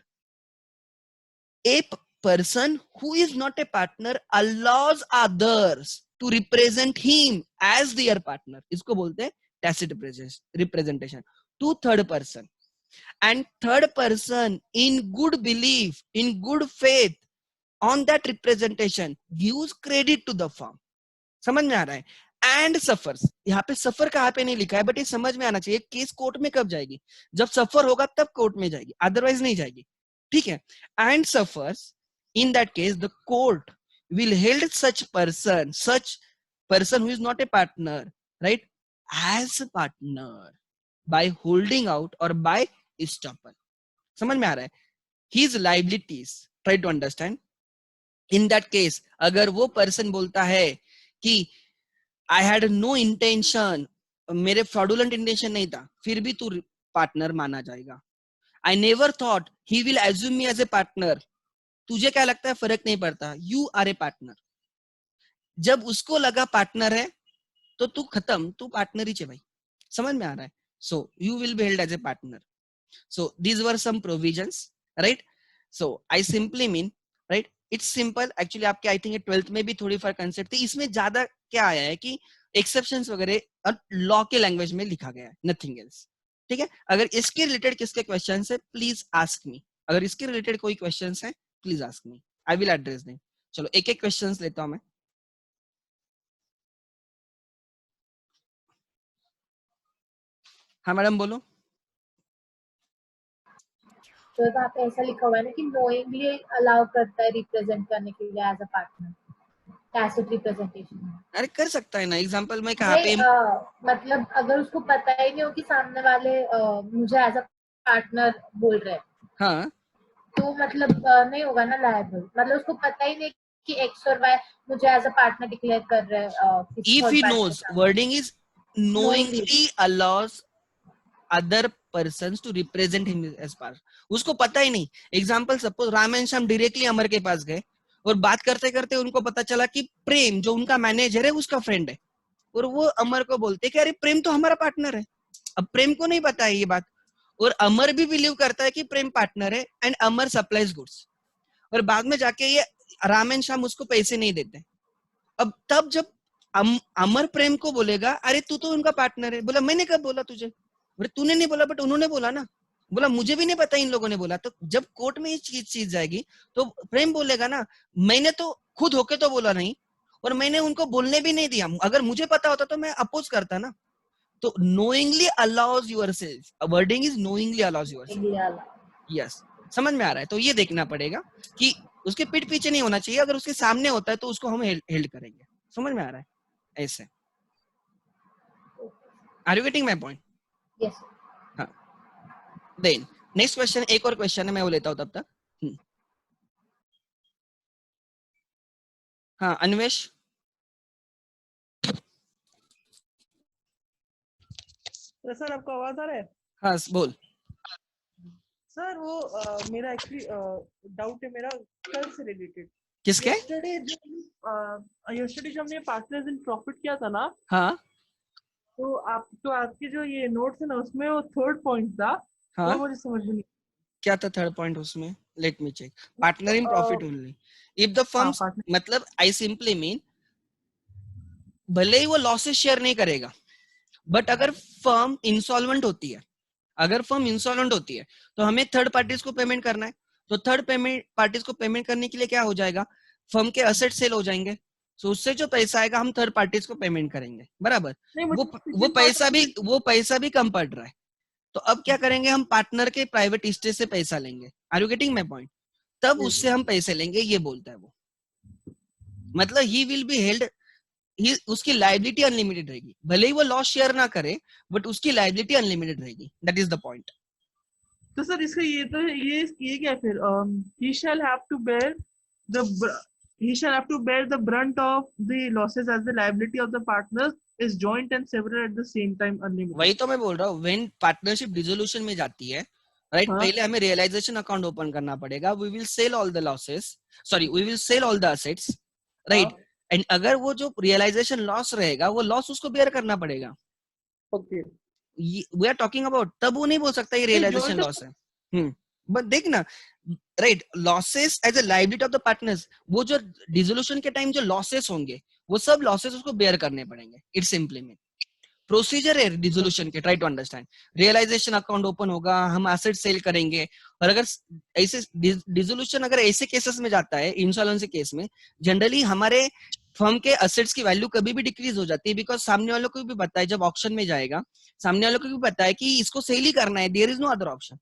[SPEAKER 1] A person who is not a partner allows others to represent him as their partner, इसको बोलते हैं tacit representation to third person। And third person in good belief, in good faith on that representation gives credit to the firm। समझ में आ रहा है? And suffers, यहाँ पे सफर कहाँ पे नहीं लिखा है, बट ये समझ में आना चाहिए। केस कोर्ट में कब जाएगी? जब सफर होगा तब कोर्ट में जाएगी, अदरवाइज नहीं जाएगी, ठीक है। And suffers, in that case the court will held such person who is not a partner, right, as a partner by holding out or by estoppel। समझ में आ रहा है? His liabilities, try to understand। In that case, अगर वो person बोलता है कि आई हैड नो इंटेंशन, मेरे फ्रॉडुलेंट इंटेंशन नहीं था, फिर भी तू पार्टनर माना जाएगा। I never thought he will assume me as a partner, तुझे क्या लगता है फर्क नहीं पड़ता, यू आर ए पार्टनर। जब उसको लगा पार्टनर है तो तू खत्म, तू पार्टनर ही है भाई। समझ में आ रहा है? So you will be held as a partner. So these were some provisions, right? So I simply mean, right, it's simple actually। आपके आई थिंक 12th में भी थोड़ी फर्क कंसेप्ट थी, इसमें ज्यादा क्या आया है कि एक्सेप्शंस वगैरह लॉ के लैंग्वेज में लिखा गया है, नथिंग एल्स, ठीक है। अगर इसके रिलेटेड किसके क्वेश्चंस है प्लीज आस्क मी, अगर इसके रिलेटेड कोई क्वेश्चंस है please ask me, I will address them. चलो एक एक क्वेश्चंस लेता हूं मैं। हाँ मैडम बोलो।
[SPEAKER 2] तो वहाँ पे ऐसा लिखा हुआ है ना कि नोइंगली अलाउ करता है रिप्रेजेंट करने के लिए as a partner, tacit representation.
[SPEAKER 1] अरे कर सकता है ना, एग्जांपल में कहाँ पे
[SPEAKER 2] मतलब अगर उसको पता ही नहीं हो कि सामने वाले मुझे एज अ पार्टनर बोल रहे हैं,
[SPEAKER 1] हाँ
[SPEAKER 2] तो मतलब नहीं होगा ना लायबल। मतलब उसको पता ही नहीं कि एक्स और वाई मुझे एज अ पार्टनर डिक्लेयर कर रहे हैं किसी
[SPEAKER 1] if
[SPEAKER 2] थर्ड
[SPEAKER 1] he
[SPEAKER 2] पार्टी के
[SPEAKER 1] knows,
[SPEAKER 2] साथ,
[SPEAKER 1] wording is
[SPEAKER 2] knowingly.
[SPEAKER 1] knowingly allows other person to represent him as part. उसको पता ही नहीं, example suppose Ram and Shyam directly Amar के पास गए और बात करते करते उनको पता चला कि प्रेम जो उनका मैनेजर है उसका फ्रेंड है, और वो अमर को बोलते कि अरे प्रेम तो हमारा पार्टनर है। अब प्रेम को नहीं पता है ये बात, और अमर भी बिलीव करता है कि प्रेम पार्टनर है, एंड अमर सप्लाइज गुड्स, और बाद में जाके ये राम एंड श्याम उसको पैसे नहीं देते। अब तब जब अमर प्रेम को बोलेगा अरे तू तो उनका पार्टनर है, बोला मैंने कब बोला तुझे, बोले तूने नहीं बोला बट उन्होंने बोला ना, बोला मुझे भी नहीं पता इन लोगों ने बोला। तो जब कोर्ट में ये चीज जाएगी तो प्रेम बोलेगा ना मैंने तो खुद होके तो बोला नहीं, और मैंने उनको बोलने भी नहीं दिया, अगर मुझे पता होता तो मैं अपोज करता ना। तो knowingly allows yourself, wording is knowingly allows yourself. Yes, समझ में आ रहा है? तो ये देखना पड़ेगा कि उसके पीठ पीछे नहीं होना चाहिए, अगर उसके सामने होता है तो उसको हम हेल्ड करेंगे। समझ में आ रहा है? ऐसे। Are you getting my point?
[SPEAKER 2] Yes.
[SPEAKER 1] हाँ, देन नेक्स्ट क्वेश्चन, एक और क्वेश्चन है मैं वो लेता हूं तब तक। हाँ अन्वेश।
[SPEAKER 3] तो सर आपको आवाज आ रहा है?
[SPEAKER 1] हाँ बोल।
[SPEAKER 3] सर वो मेरा एक्चुअली डाउट है मेरा कल से रिलेटेड।
[SPEAKER 1] किसके?
[SPEAKER 3] यस्टरडे जब हमने पार्टनर्स इन प्रॉफिट किया था ना,
[SPEAKER 1] हाँ
[SPEAKER 3] तो आपके जो ये नोट्स है ना उसमें वो थर्ड पॉइंट था
[SPEAKER 1] हाँ,
[SPEAKER 3] मुझे समझ में नहीं।
[SPEAKER 1] क्या था थर्ड पॉइंट उसमें? Let me check. Partner in profit only if the
[SPEAKER 3] हाँ,
[SPEAKER 1] फर्म्स,
[SPEAKER 3] पार्टनर।
[SPEAKER 1] मतलब आई सिंपली मीन भले ही वो लॉसेस शेयर नहीं करेगा, बट अगर फर्म इंसॉल्वेंट होती है, अगर फर्म इंसॉल्वेंट होती है तो हमें थर्ड पार्टीज को पेमेंट करना है. तो थर्ड पेमेंट पार्टीज को पेमेंट करने के लिए क्या हो जाएगा, फर्म के असेट सेल हो जाएंगे. सो उससे जो पैसा आएगा हम थर्ड पार्टीज को पेमेंट करेंगे, बराबर.
[SPEAKER 3] नहीं,
[SPEAKER 1] वो
[SPEAKER 3] मुझे सेकंड पार्ट
[SPEAKER 1] वो पैसा भी कम पड़ रहा है. तो अब क्या करेंगे, हम पार्टनर के प्राइवेट स्टेट से पैसा लेंगे. Are you getting my point? तब उससे हम पैसे लेंगे, ये बोलता है वो. मतलब ही विल बी हेल्ड, उसकी लाइबिलिटी अनलिमिटेड रहेगी, भले ही वो लॉस शेयर ना करे, बट उसकी लाइबिलिटी अनलिमिटेड रहेगी. That is the point.
[SPEAKER 3] तो सर इसका ये तो है, ये क्या फिर he shall have to bear the he shall have to bear the brunt of the losses as the liability of the partners is joint and several at the same time unlimited.
[SPEAKER 1] वही तो मैं बोल रहा हूँ, when partnership dissolution में जाती है, right,
[SPEAKER 3] हाँ.
[SPEAKER 1] पहले हमें रियलाइजेशन अकाउंट ओपन करना पड़ेगा. We will sell all the losses, sorry we will sell all the assets, right. And अगर वो जो रियलाइजेशन लॉस रहेगा, वो लॉस उसको बेयर करना पड़ेगा.
[SPEAKER 3] Okay.
[SPEAKER 1] We are talking about, तब वो नहीं बोल सकता ये रियलाइजेशन लॉस है. बट देख ना, right, losses as a liability of the partners, वो जो डिसोल्यूशन के टाइम जो लॉसेस होंगे, वो सब लॉसेस उसको बेयर करने पड़ेंगे. इट्स सिंपली मीन प्रोसीजर है डिसोल्यूशन के. Try to understand. Realization account open होगा, हम एसेट सेल करेंगे. और अगर ऐसे डिसोल्यूशन अगर ऐसे केसेस में जाता है, इंसॉल्वेंसी केस में, जनरली हमारे फर्म के असेट्स की वैल्यू कभी भी डिक्रीज हो जाती है, बिकॉज सामने वालों को भी पता है, जब ऑक्शन में जाएगा सामने वालों को भी पता है कि इसको सेल ही करना है, there is no other option.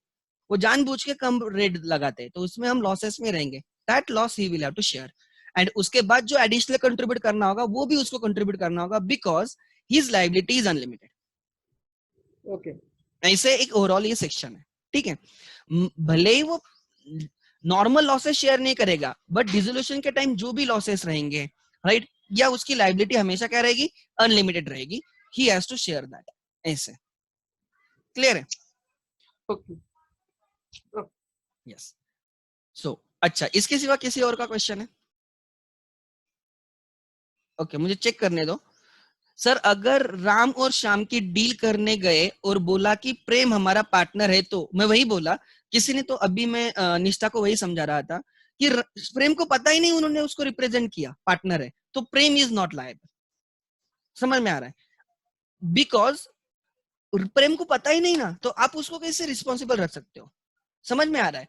[SPEAKER 1] वो जानबूझ के कम रेट लगाते हैं, तो उसमें हम लॉसेस में रहेंगे. That loss he will have to share. And उसके बाद जो एडिशनल कंट्रीब्यूट करना होगा, वो भी उसको कंट्रीब्यूट करना होगा, because his liability is unlimited.
[SPEAKER 3] Okay.
[SPEAKER 1] ऐसे एक ओवरऑल ये सेक्शन है, ठीक है. भले ही वो नॉर्मल लॉसेस शेयर नहीं करेगा, बट डिसोल्यूशन के टाइम जो भी लॉसेस रहेंगे, राइट, या उसकी लायबिलिटी हमेशा क्या रहेगी, अनलिमिटेड रहेगी. He has to share that. ऐसे क्लियर है?
[SPEAKER 3] ओके.
[SPEAKER 1] यस. सो अच्छा, इसके सिवा किसी और का क्वेश्चन है? ओके, मुझे चेक करने दो. सर, अगर राम और श्याम की डील करने गए और बोला कि प्रेम हमारा पार्टनर है, तो मैं वही बोला, किसी ने तो अभी मैं निष्ठा को वही समझा रहा था कि प्रेम को पता ही नहीं, उन्होंने उसको रिप्रेजेंट किया पार्टनर है, तो प्रेम इज नॉट लायबल. समझ में आ रहा है? बिकॉज प्रेम को पता ही नहीं ना, तो आप उसको कैसे रिस्पॉन्सिबल रख सकते हो? समझ में आ रहा है?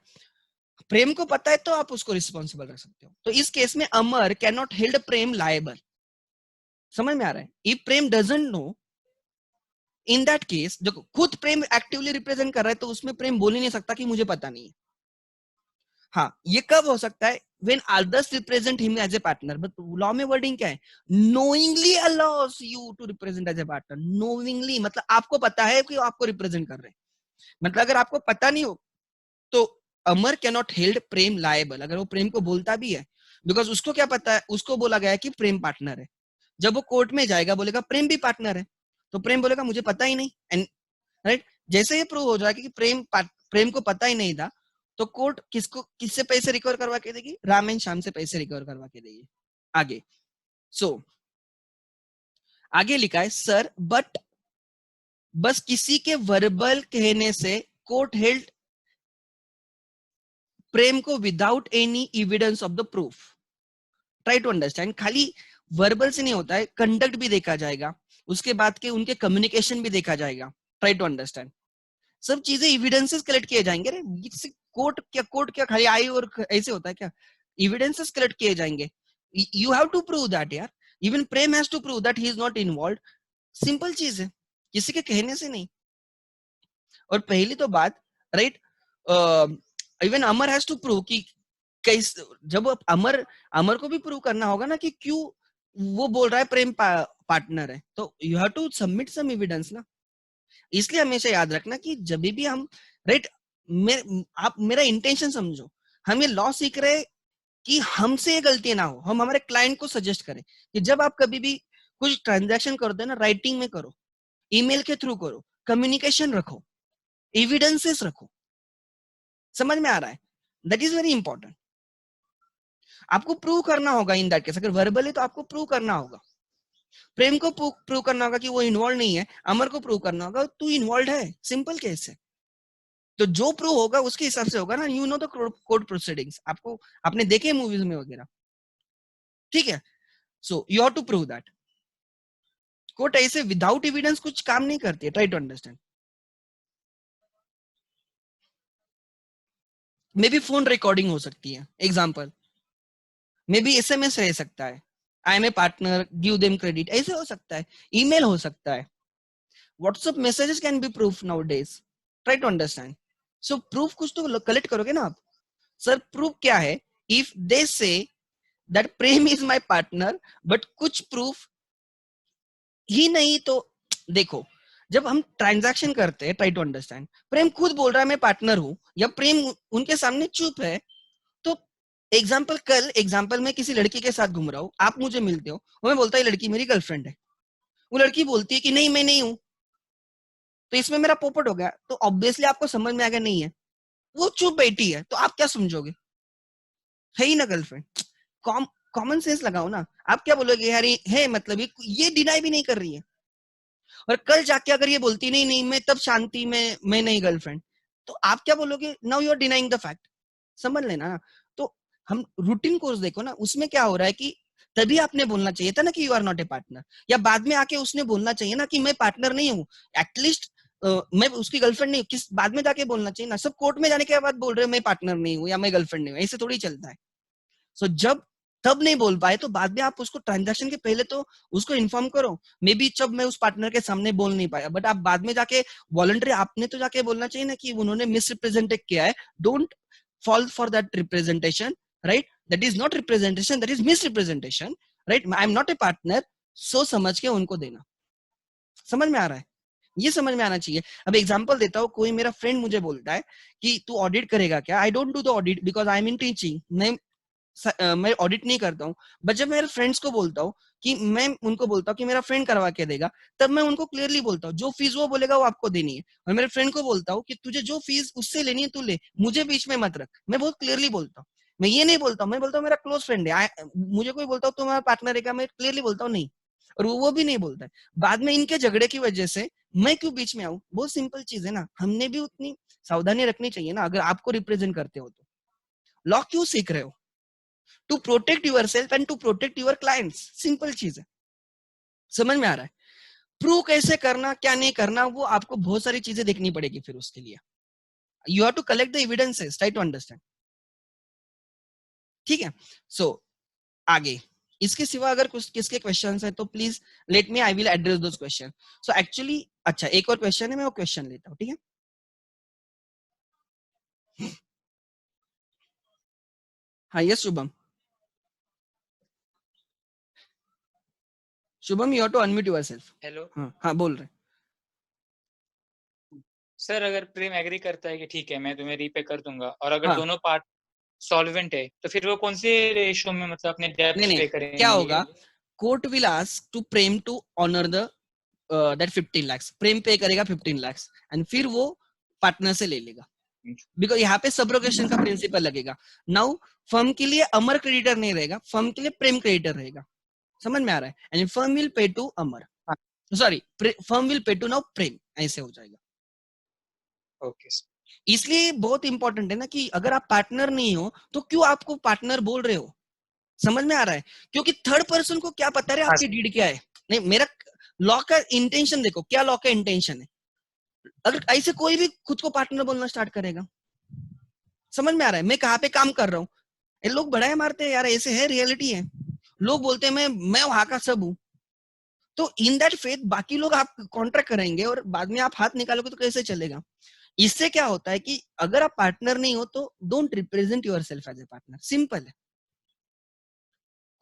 [SPEAKER 1] प्रेम को पता है तो आप उसको रिस्पॉन्सिबल रख सकते हो. तो इस केस में Amar can not held Prem liable. समझ में आ रहा है? If Prem doesn't know, in that case, जो खुद प्रेम एक्टिवली रिप्रेजेंट कर रहा है, तो उसमें प्रेम बोल ही नहीं सकता कि मुझे पता नहीं है. हाँ, ये कब हो सकता है? when others represent him as a partner. but law में wording क्या है? knowingly allows you to represent as a partner. knowingly मतलब आपको पता है कि आपको रिप्रेजेंट कर रहे हैं. मतलब अगर आपको पता नहीं हो, तो अमर कैनॉट हेल्ड प्रेम लायबल. अगर वो प्रेम को बोलता भी है, बिकॉज उसको क्या पता है, उसको बोला गया है कि प्रेम पार्टनर है. जब वो कोर्ट में जाएगा, बोलेगा प्रेम भी पार्टनर है, तो प्रेम बोलेगा मुझे पता ही नहीं. एंड राइट, जैसे ये प्रूव हो जाएगा कि प्रेम को पता ही नहीं था, तो कोर्ट किससे पैसे रिकवर करवा के देगी? राम एंड श्याम से पैसे रिकवर करवा के देगी. आगे आगे लिखा है, सर बट बस किसी के वर्बल कहने से कोर्ट हेल्ड प्रेम को without any evidence of the proof. Try to understand. खाली वर्बल से नहीं होता है, कंडक्ट भी देखा जाएगा, उसके बाद के उनके कम्युनिकेशन भी देखा जाएगा. Try to understand. सब चीजें एविडेंसेस कलेक्ट किए जाएंगे. कोर्ट क्या खाली आई और ऐसे होता है क्या? एविडेंसेस कलेक्ट किए जाएंगे. You have to prove that यार. Even Prem has to prove that he is not involved. Simple चीज है, किसी के कहने से नहीं. और पहली तो बात, right, even Amar has to prove कि जब अमर को भी प्रूव करना होगा ना कि क्यों वो बोल रहा है प्रेम पार्टनर है, तो you have to submit some evidence ना. इसलिए हमेशा याद रखना कि जब भी हम, राइट, आप मेरा इंटेंशन समझो, हम ये लॉ सीख रहे कि हमसे ये गलती ना हो, हम हमारे क्लाइंट को सजेस्ट करें कि जब आप कभी भी कुछ ट्रांजैक्शन करते हो ना, राइटिंग में करो, ईमेल के थ्रू करो, कम्युनिकेशन रखो, एविडेंसेस रखो. समझ में आ रहा है? That is very important. आपको प्रूव करना होगा इन दैट केस. अगर वर्बल है तो आपको प्रूव करना होगा. प्रेम को प्रूव करना होगा कि वो इन्वॉल्व नहीं है, अमर को प्रूव करना होगा तू इन्वॉल्व है. सिंपल केस है. तो जो प्रूव होगा उसके हिसाब से होगा ना, you know the court proceedings, आपको आपने देखे मूवीज में वगैरह, ठीक है। So you have to prove that. Court ऐसे विदाउट एविडेंस कुछ काम नहीं करती है, try to understand. Maybe phone recording हो सकती है, एग्जाम्पल, मे बी एसएमएस रह सकता है, I am a partner give them credit, ऐसे हो सकता है, ईमेल हो सकता है, WhatsApp messages can be proof nowadays, try to understand. So proof कुछ तो कलेक्ट करोगे ना आप। सर प्रूफ क्या है, if they say that Prem is my partner but कुछ प्रूफ ही नहीं, तो देखो जब हम ट्रांजैक्शन करते हैं, ट्राई टू अंडरस्टैंड, प्रेम खुद बोल रहा है मैं पार्टनर हूं, या प्रेम उनके सामने चुप है, तो कल एग्जाम्पल में किसी लड़की के साथ घूम रहा हूं, आप मुझे मिलते हो, वो मैं बोलता है लड़की मेरी गर्लफ्रेंड है, वो लड़की बोलती है कि नहीं मैं नहीं हूं, तो इसमें मेरा पोपट हो गया, तो ऑब्वियसली आपको समझ में आ गया नहीं है, वो चुप बैठी है, तो आप क्या समझोगे, है ही ना गर्लफ्रेंड। कॉमन सेंस लगाओ ना, आप क्या बोलोगे, यार है मतलब ये डिनाई भी नहीं कर रही है, और कल जाके अगर ये बोलती नहीं नहीं मैं तब शांति में मैं नहीं गर्लफ्रेंड, तो आप क्या बोलोगे, now you are denying the fact, समझ लेना ना। तो हम रूटीन कोर्स देखो ना, उसमें क्या हो रहा है कि तभी आपने बोलना चाहिए था ना कि you are not a partner, या बाद में आके उसने बोलना चाहिए ना कि मैं पार्टनर नहीं हूँ, एटलीस्ट मैं उसकी गर्लफ्रेंड नहीं हूँ, किस बाद में जाके बोलना चाहिए ना, सब कोर्ट में जाने के बाद बोल रहे हो मैं पार्टनर नहीं हूँ या मैं गर्लफ्रेंड नहीं हूँ, ऐसे थोड़ी चलता है। सो जब तब नहीं बोल पाए तो बाद में आप उसको ट्रांजैक्शन के पहले तो उसको इन्फॉर्म करो, मे बी जब मैं उस पार्टनर के सामने बोल नहीं पाया, बट आप बाद में जाके वॉलंटरी आपने तो जाके बोलना चाहिए ना कि उन्होंने मिसरिप्रेजेंट किया है, don't fall for that representation, right, that is not representation, that is misrepresentation, right, I am not a partner, so समझ के उनको देना। समझ में आ रहा है, ये समझ में आना चाहिए। अब एग्जांपल देता हूँ, कोई मेरा फ्रेंड मुझे बोलता है कि तू ऑडिट करेगा क्या, I don't do the audit because I am in teaching, मैं ऑडिट नहीं करता हूँ, बट जब मेरे फ्रेंड्स को बोलता हूँ कि मैं उनको बोलता हूँ कि मेरा फ्रेंड करवा के देगा, तब मैं उनको क्लियरली बोलता हूँ जो फीस वो बोलेगा वो आपको देनी है, और मेरे फ्रेंड को बोलता हूँ कि तुझे जो फीस उससे लेनी है तू ले, मुझे बीच में मत रख, मैं बहुत क्लियरली बोलता हूँ। मैं ये नहीं बोलता हूँ, मैं बोलता हूँ मेरा क्लोज फ्रेंड है, मुझे कोई बोलता हूँ तुम्हारा पार्टनर है क्या, मैं क्लियरली बोलता हूँ नहीं, और वो भी नहीं बोलता है। बाद में इनके झगड़े की वजह से मैं क्यों बीच में आऊं, बहुत सिंपल चीज है ना, हमने भी उतनी सावधानी रखनी चाहिए ना, अगर आपको रिप्रेजेंट करते हो तो। लॉ क्यों सीख रहे हो, to protect yourself and to protect your clients, simple चीज है। समझ में आ रहा है, प्रूव कैसे करना क्या नहीं करना वो आपको बहुत सारी चीजें देखनी पड़ेगी, फिर उसके लिए you have to collect the evidences, try to understand, ठीक है। सो आगे इसके सिवा अगर कुछ किसके क्वेश्चंस हैं तो please let me, I will address those question. So actually अच्छा एक और क्वेश्चन है, मैं वो क्वेश्चन लेता हूँ, ठीक है। हाँ yes Shubham, Shubham you have to unmute yourself.
[SPEAKER 4] Hello
[SPEAKER 1] हाँ हाँ बोल रहे।
[SPEAKER 4] सर, अगर प्रेम एग्री करता है कि ठीक है मैं तुम्हें रीपे कर दूंगा, और अगर
[SPEAKER 1] हाँ
[SPEAKER 4] दोनों पार्ट सॉल्वेंट है, तो फिर वो कौन से रेशियो में मतलब अपने
[SPEAKER 1] नहीं
[SPEAKER 4] डेब्ट्स
[SPEAKER 1] नहीं
[SPEAKER 4] पे
[SPEAKER 1] क्या
[SPEAKER 4] करेंगे?
[SPEAKER 1] होगा, court will ask to Prem to honour the that 15 lakhs, Prem pay करेगा 15 lakhs एंड फिर वो पार्टनर से ले लेगा, बिकॉज यहाँ पे सब्रोगेशन का प्रिंसिपल लगेगा। नाउ फर्म के लिए अमर क्रेडिटर नहीं रहेगा, फर्म के लिए प्रेम क्रेडिटर रहेगा, समझ में आ रहा है, and firm will pay to Amar, sorry firm will pay to now Prem, ऐसे हो जाएगा।
[SPEAKER 4] ओके सर,
[SPEAKER 1] इसलिए बहुत इंपॉर्टेंट है ना कि अगर आप पार्टनर नहीं हो तो क्यों आपको पार्टनर बोल रहे हो, समझ में आ रहा है, क्योंकि थर्ड पर्सन को क्या पता है आपकी डीड क्या है। नहीं मेरा लॉ का इंटेंशन देखो, क्या लॉ का इंटेंशन है, अगर ऐसे कोई भी खुद को पार्टनर बोलना स्टार्ट करेगा, समझ में आ रहा है, मैं कहाँ पे काम कर रहा हूँ, ये लोग बढ़ाए मारते हैं यार, ऐसे है रियलिटी है, लोग बोलते हैं मैं वहां का सब हूँ, तो इन दैट फेथ बाकी लोग आप कॉन्ट्रैक्ट करेंगे और बाद में आप हाथ निकालोगे तो कैसे चलेगा। इससे क्या होता है कि अगर आप पार्टनर नहीं हो तो don't represent yourself as a partner, simple है।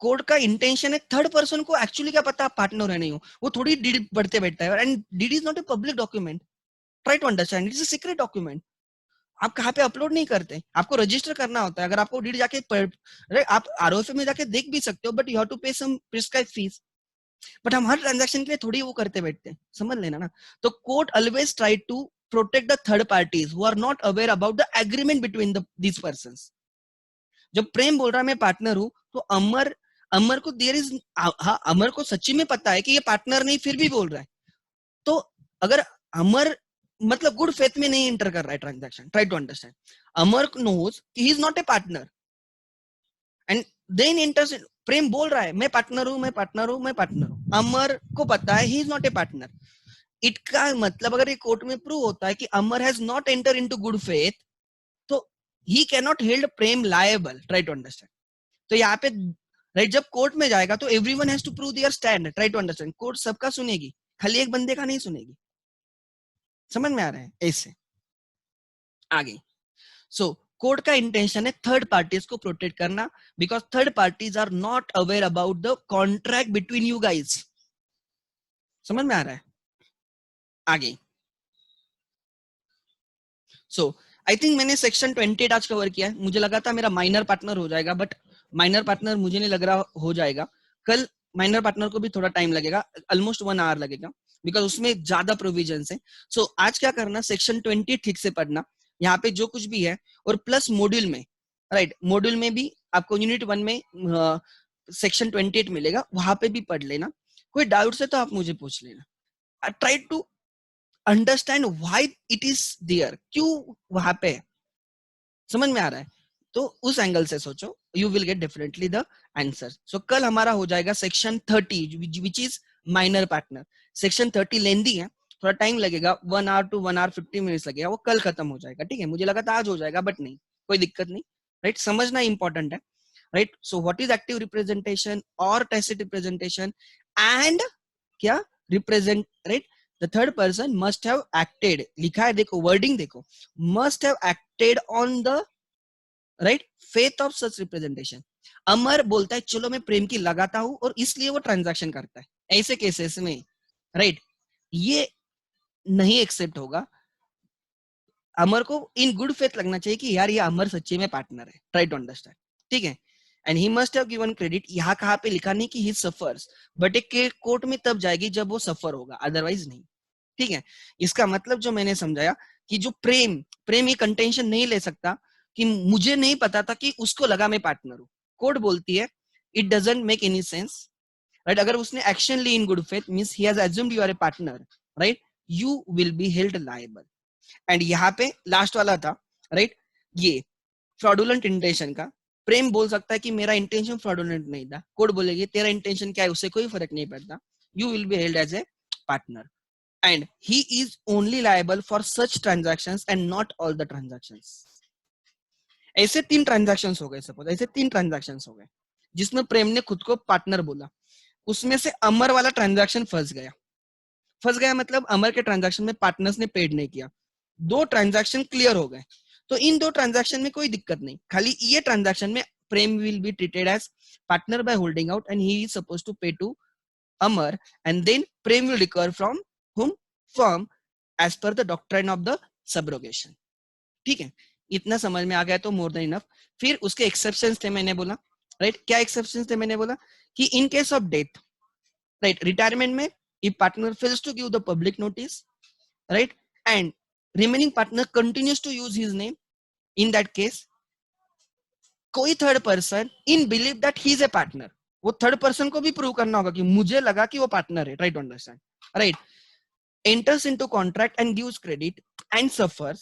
[SPEAKER 1] कोर्ट का इंटेंशन है, थर्ड पर्सन को एक्चुअली क्या पता आप पार्टनर है नहीं हो, वो थोड़ी डीड पढ़ते बैठता है, and deed is not a public document, try to understand, it is a secret document, आप कहाँ पे अपलोड नहीं करते, आपको रजिस्टर करना होता है, अगर आपको डीड जाके आप आरओएफ में जाके देख भी सकते हो, बट यू हैव टू पे सम प्रिस्क्राइब फीस, बट हम हर ट्रांजैक्शन के लिए थोड़ी वो करते बैठते हैं, समझ लेना ना। तो court always try to protect the third parties who are not aware about the agreement between these persons. जब प्रेम बोल रहा है मैं पार्टनर हूं, तो अमर को देयर इज, हाँ अमर को सच्ची में पता है कि ये पार्टनर नहीं, फिर भी बोल रहा है, तो अगर अमर मतलब गुड फेथ में नहीं इंटर कर रहा है transaction. Try to understand. Amar knows कि he is not a partner and then enters. Prem बोल रहा है मैं पार्टनर हूं, मैं पार्टनर हूं, मैं पार्टनर हूं. अमर को पता है he is not a partner. It का मतलब अगर ये कोर्ट में प्रूव होता है कि Amar has not enter into good faith, तो he can not held Prem liable. Try to understand. तो यहाँ पे राइट जब कोर्ट में जाएगा तो everyone has to prove their stand. Try to understand. Court सबका सुनेगी, खाली एक बंदे का नहीं सुनेगी. समझ में आ रहा है? ऐसे आगे. सो कोर्ट का इंटेंशन है थर्ड पार्टीज को प्रोटेक्ट करना, because third parties are not aware about the contract between you guys. समझ में आ रहा है? आगे. सो आई थिंक मैंने सेक्शन 28 आज कवर किया है. मुझे लगा था मेरा माइनर पार्टनर हो जाएगा, बट माइनर पार्टनर मुझे नहीं लग रहा हो जाएगा. कल माइनर पार्टनर को भी थोड़ा टाइम लगेगा, ऑलमोस्ट 1 आवर लगेगा, बिकॉज उसमें ज्यादा प्रोविजंस है. सो आज क्या करना, सेक्शन 20 ठीक से पढ़ना, यहाँ पे जो कुछ भी है, और प्लस मॉड्यूल में, राइट, मॉड्यूल में भी आपको यूनिट 1 में सेक्शन 28 मिलेगा, वहां पे भी पढ़ लेना. कोई डाउट है तो आप मुझे पूछ लेना. Try to understand why it is there, क्यों वहां पे. समझ में आ रहा है? तो उस एंगल से सोचो, you will get definitely the answer. So कल हमारा हो जाएगा section 30 which is minor partner. Section 30 lengthy है, थोड़ा टाइम लगेगा, 1 आवर टू 1 आवर 50 मिनट्स लगेगा. वो कल खत्म हो जाएगा. ठीक है, मुझे लगा था आज हो जाएगा, बट नहीं, कोई दिक्कत नहीं. राइट, समझना इंपॉर्टेंट है. Right, so what is active representation और टैसिट रिप्रेजेंटेशन, एंड क्या represent, right, the third person must have acted. लिखा है, देखो वर्डिंग देखो, must have acted on the right faith of such representation. Amar बोलता है चलो मैं प्रेम की लगाता हूं और इसलिए वो ट्रांजैक्शन करता है. ऐसे केसेस में राइट ये नहीं एक्सेप्ट होगा. अमर को इन गुड फेथ लगना चाहिए कि यार ये अमर सच्ची में पार्टनर है. Try to understand. ठीक है. And he must have given credit. यहाँ कहाँ पे लिखा नहीं कि ही सफर्स, बट एक कोर्ट में तब जाएगी जब वो सफर होगा, अदरवाइज नहीं. ठीक है. इसका मतलब जो मैंने समझाया कि जो प्रेम ये कंटेंशन नहीं ले सकता कि मुझे नहीं पता था कि उसको लगा मैं पार्टनर हूं. कोर्ट बोलती है it doesn't make any sense. Right, अगर उसने एक्शन ली in good faith means he has assumed you are a partner, right, you will be held liable. And यहाँ पे लास्ट वाला था, राइट, ये फ्रॉडुलेंट इंटेंशन का. प्रेम बोल सकता है कि मेरा इंटेंशन फ्रॉडुलेंट नहीं था. कोर्ट बोलेगी तेरा इंटेंशन क्या है, उससे कोई फर्क नहीं पड़ता, you will be held as a partner. And he is only liable for such transactions and not all the transactions. ऐसे 3 ट्रांजैक्शंस हो गए, सपोज ऐसे 3 ट्रांजैक्शंस हो गए जिसमें प्रेम ने खुद को पार्टनर बोला. उसमें से अमर वाला ट्रांजैक्शन फंस गया मतलब अमर के ट्रांजैक्शन में पार्टनर्स ने पेड नहीं किया. 2 ट्रांजैक्शन क्लियर हो गए. तो इन 2 ट्रांजैक्शन में कोई दिक्कत नहीं, खाली ये ट्रांजैक्शन में Prem will be treated as partner by holding out and he is suppose to pay to Amar, and then Prem will recover from whom firm as per the doctrine of the subrogation. ठीक है, इतना समझ में आ गया तो मोर देन इनफ. फिर उसके exceptions थे, मैंने बोला, राइट, क्या एक्सेप्शंस थे, मैंने बोला कि इन case of death, right, retirement में if partner fails to give the public notice, right, and remaining partner continues to use his name, in that case कोई third person in believe that he is a partner, वो third person को भी prove करना होगा कि मुझे लगा कि वो पार्टनर है. Try to understand. Right, enters into contract and gives credit and suffers,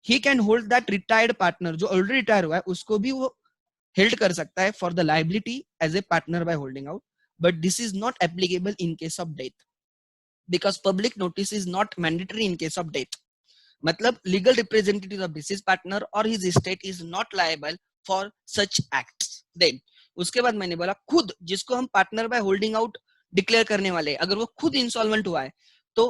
[SPEAKER 1] he can hold that retired partner जो already retire हुआ है उसको भी वो held कर सकता है for the liability as a partner by holding out. But this is not applicable in case of death because public notice is not mandatory in case of death. मतलब legal representative of deceased partner or his estate is not liable for such acts. Then उसके बाद मैंने बोला खुद जिसको हम partner by holding out declare करने वाले, अगर वो खुद इंसॉल्वेंट हुआ है तो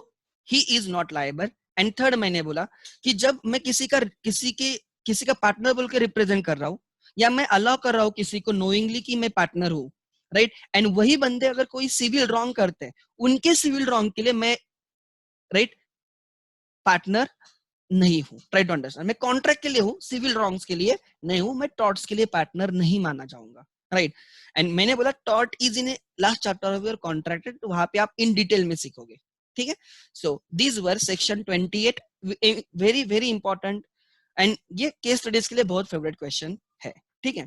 [SPEAKER 1] he is not liable. And third मैंने बोला कि जब मैं किसी का पार्टनर बोल के रिप्रेजेंट कर रहा हूं या मैं अलाउ कर रहा हूं किसी को नोइंगली कि मैं पार्टनर हूं, राइट, एंड वही बंदे अगर कोई सिविल रॉन्ग करते हैं उनके सिविल रॉन्ग के लिए मैं, राइट, पार्टनर नहीं हूं. Try to understand. मैं कॉन्ट्रैक्ट के लिए हूं, सिविल रॉन्ग्स के लिए नहीं हूं. मैं टॉर्ट्स के लिए पार्टनर नहीं माना जाऊंगा. राइट, एंड मैंने बोला tort is in A last chapter of your contract, तो वहां पे आप इन डिटेल में सीखोगे. ठीक है. So this were section 28, very very important, and ये केस स्टडीज के लिए बहुत फेवरेट क्वेश्चन है. ठीक है.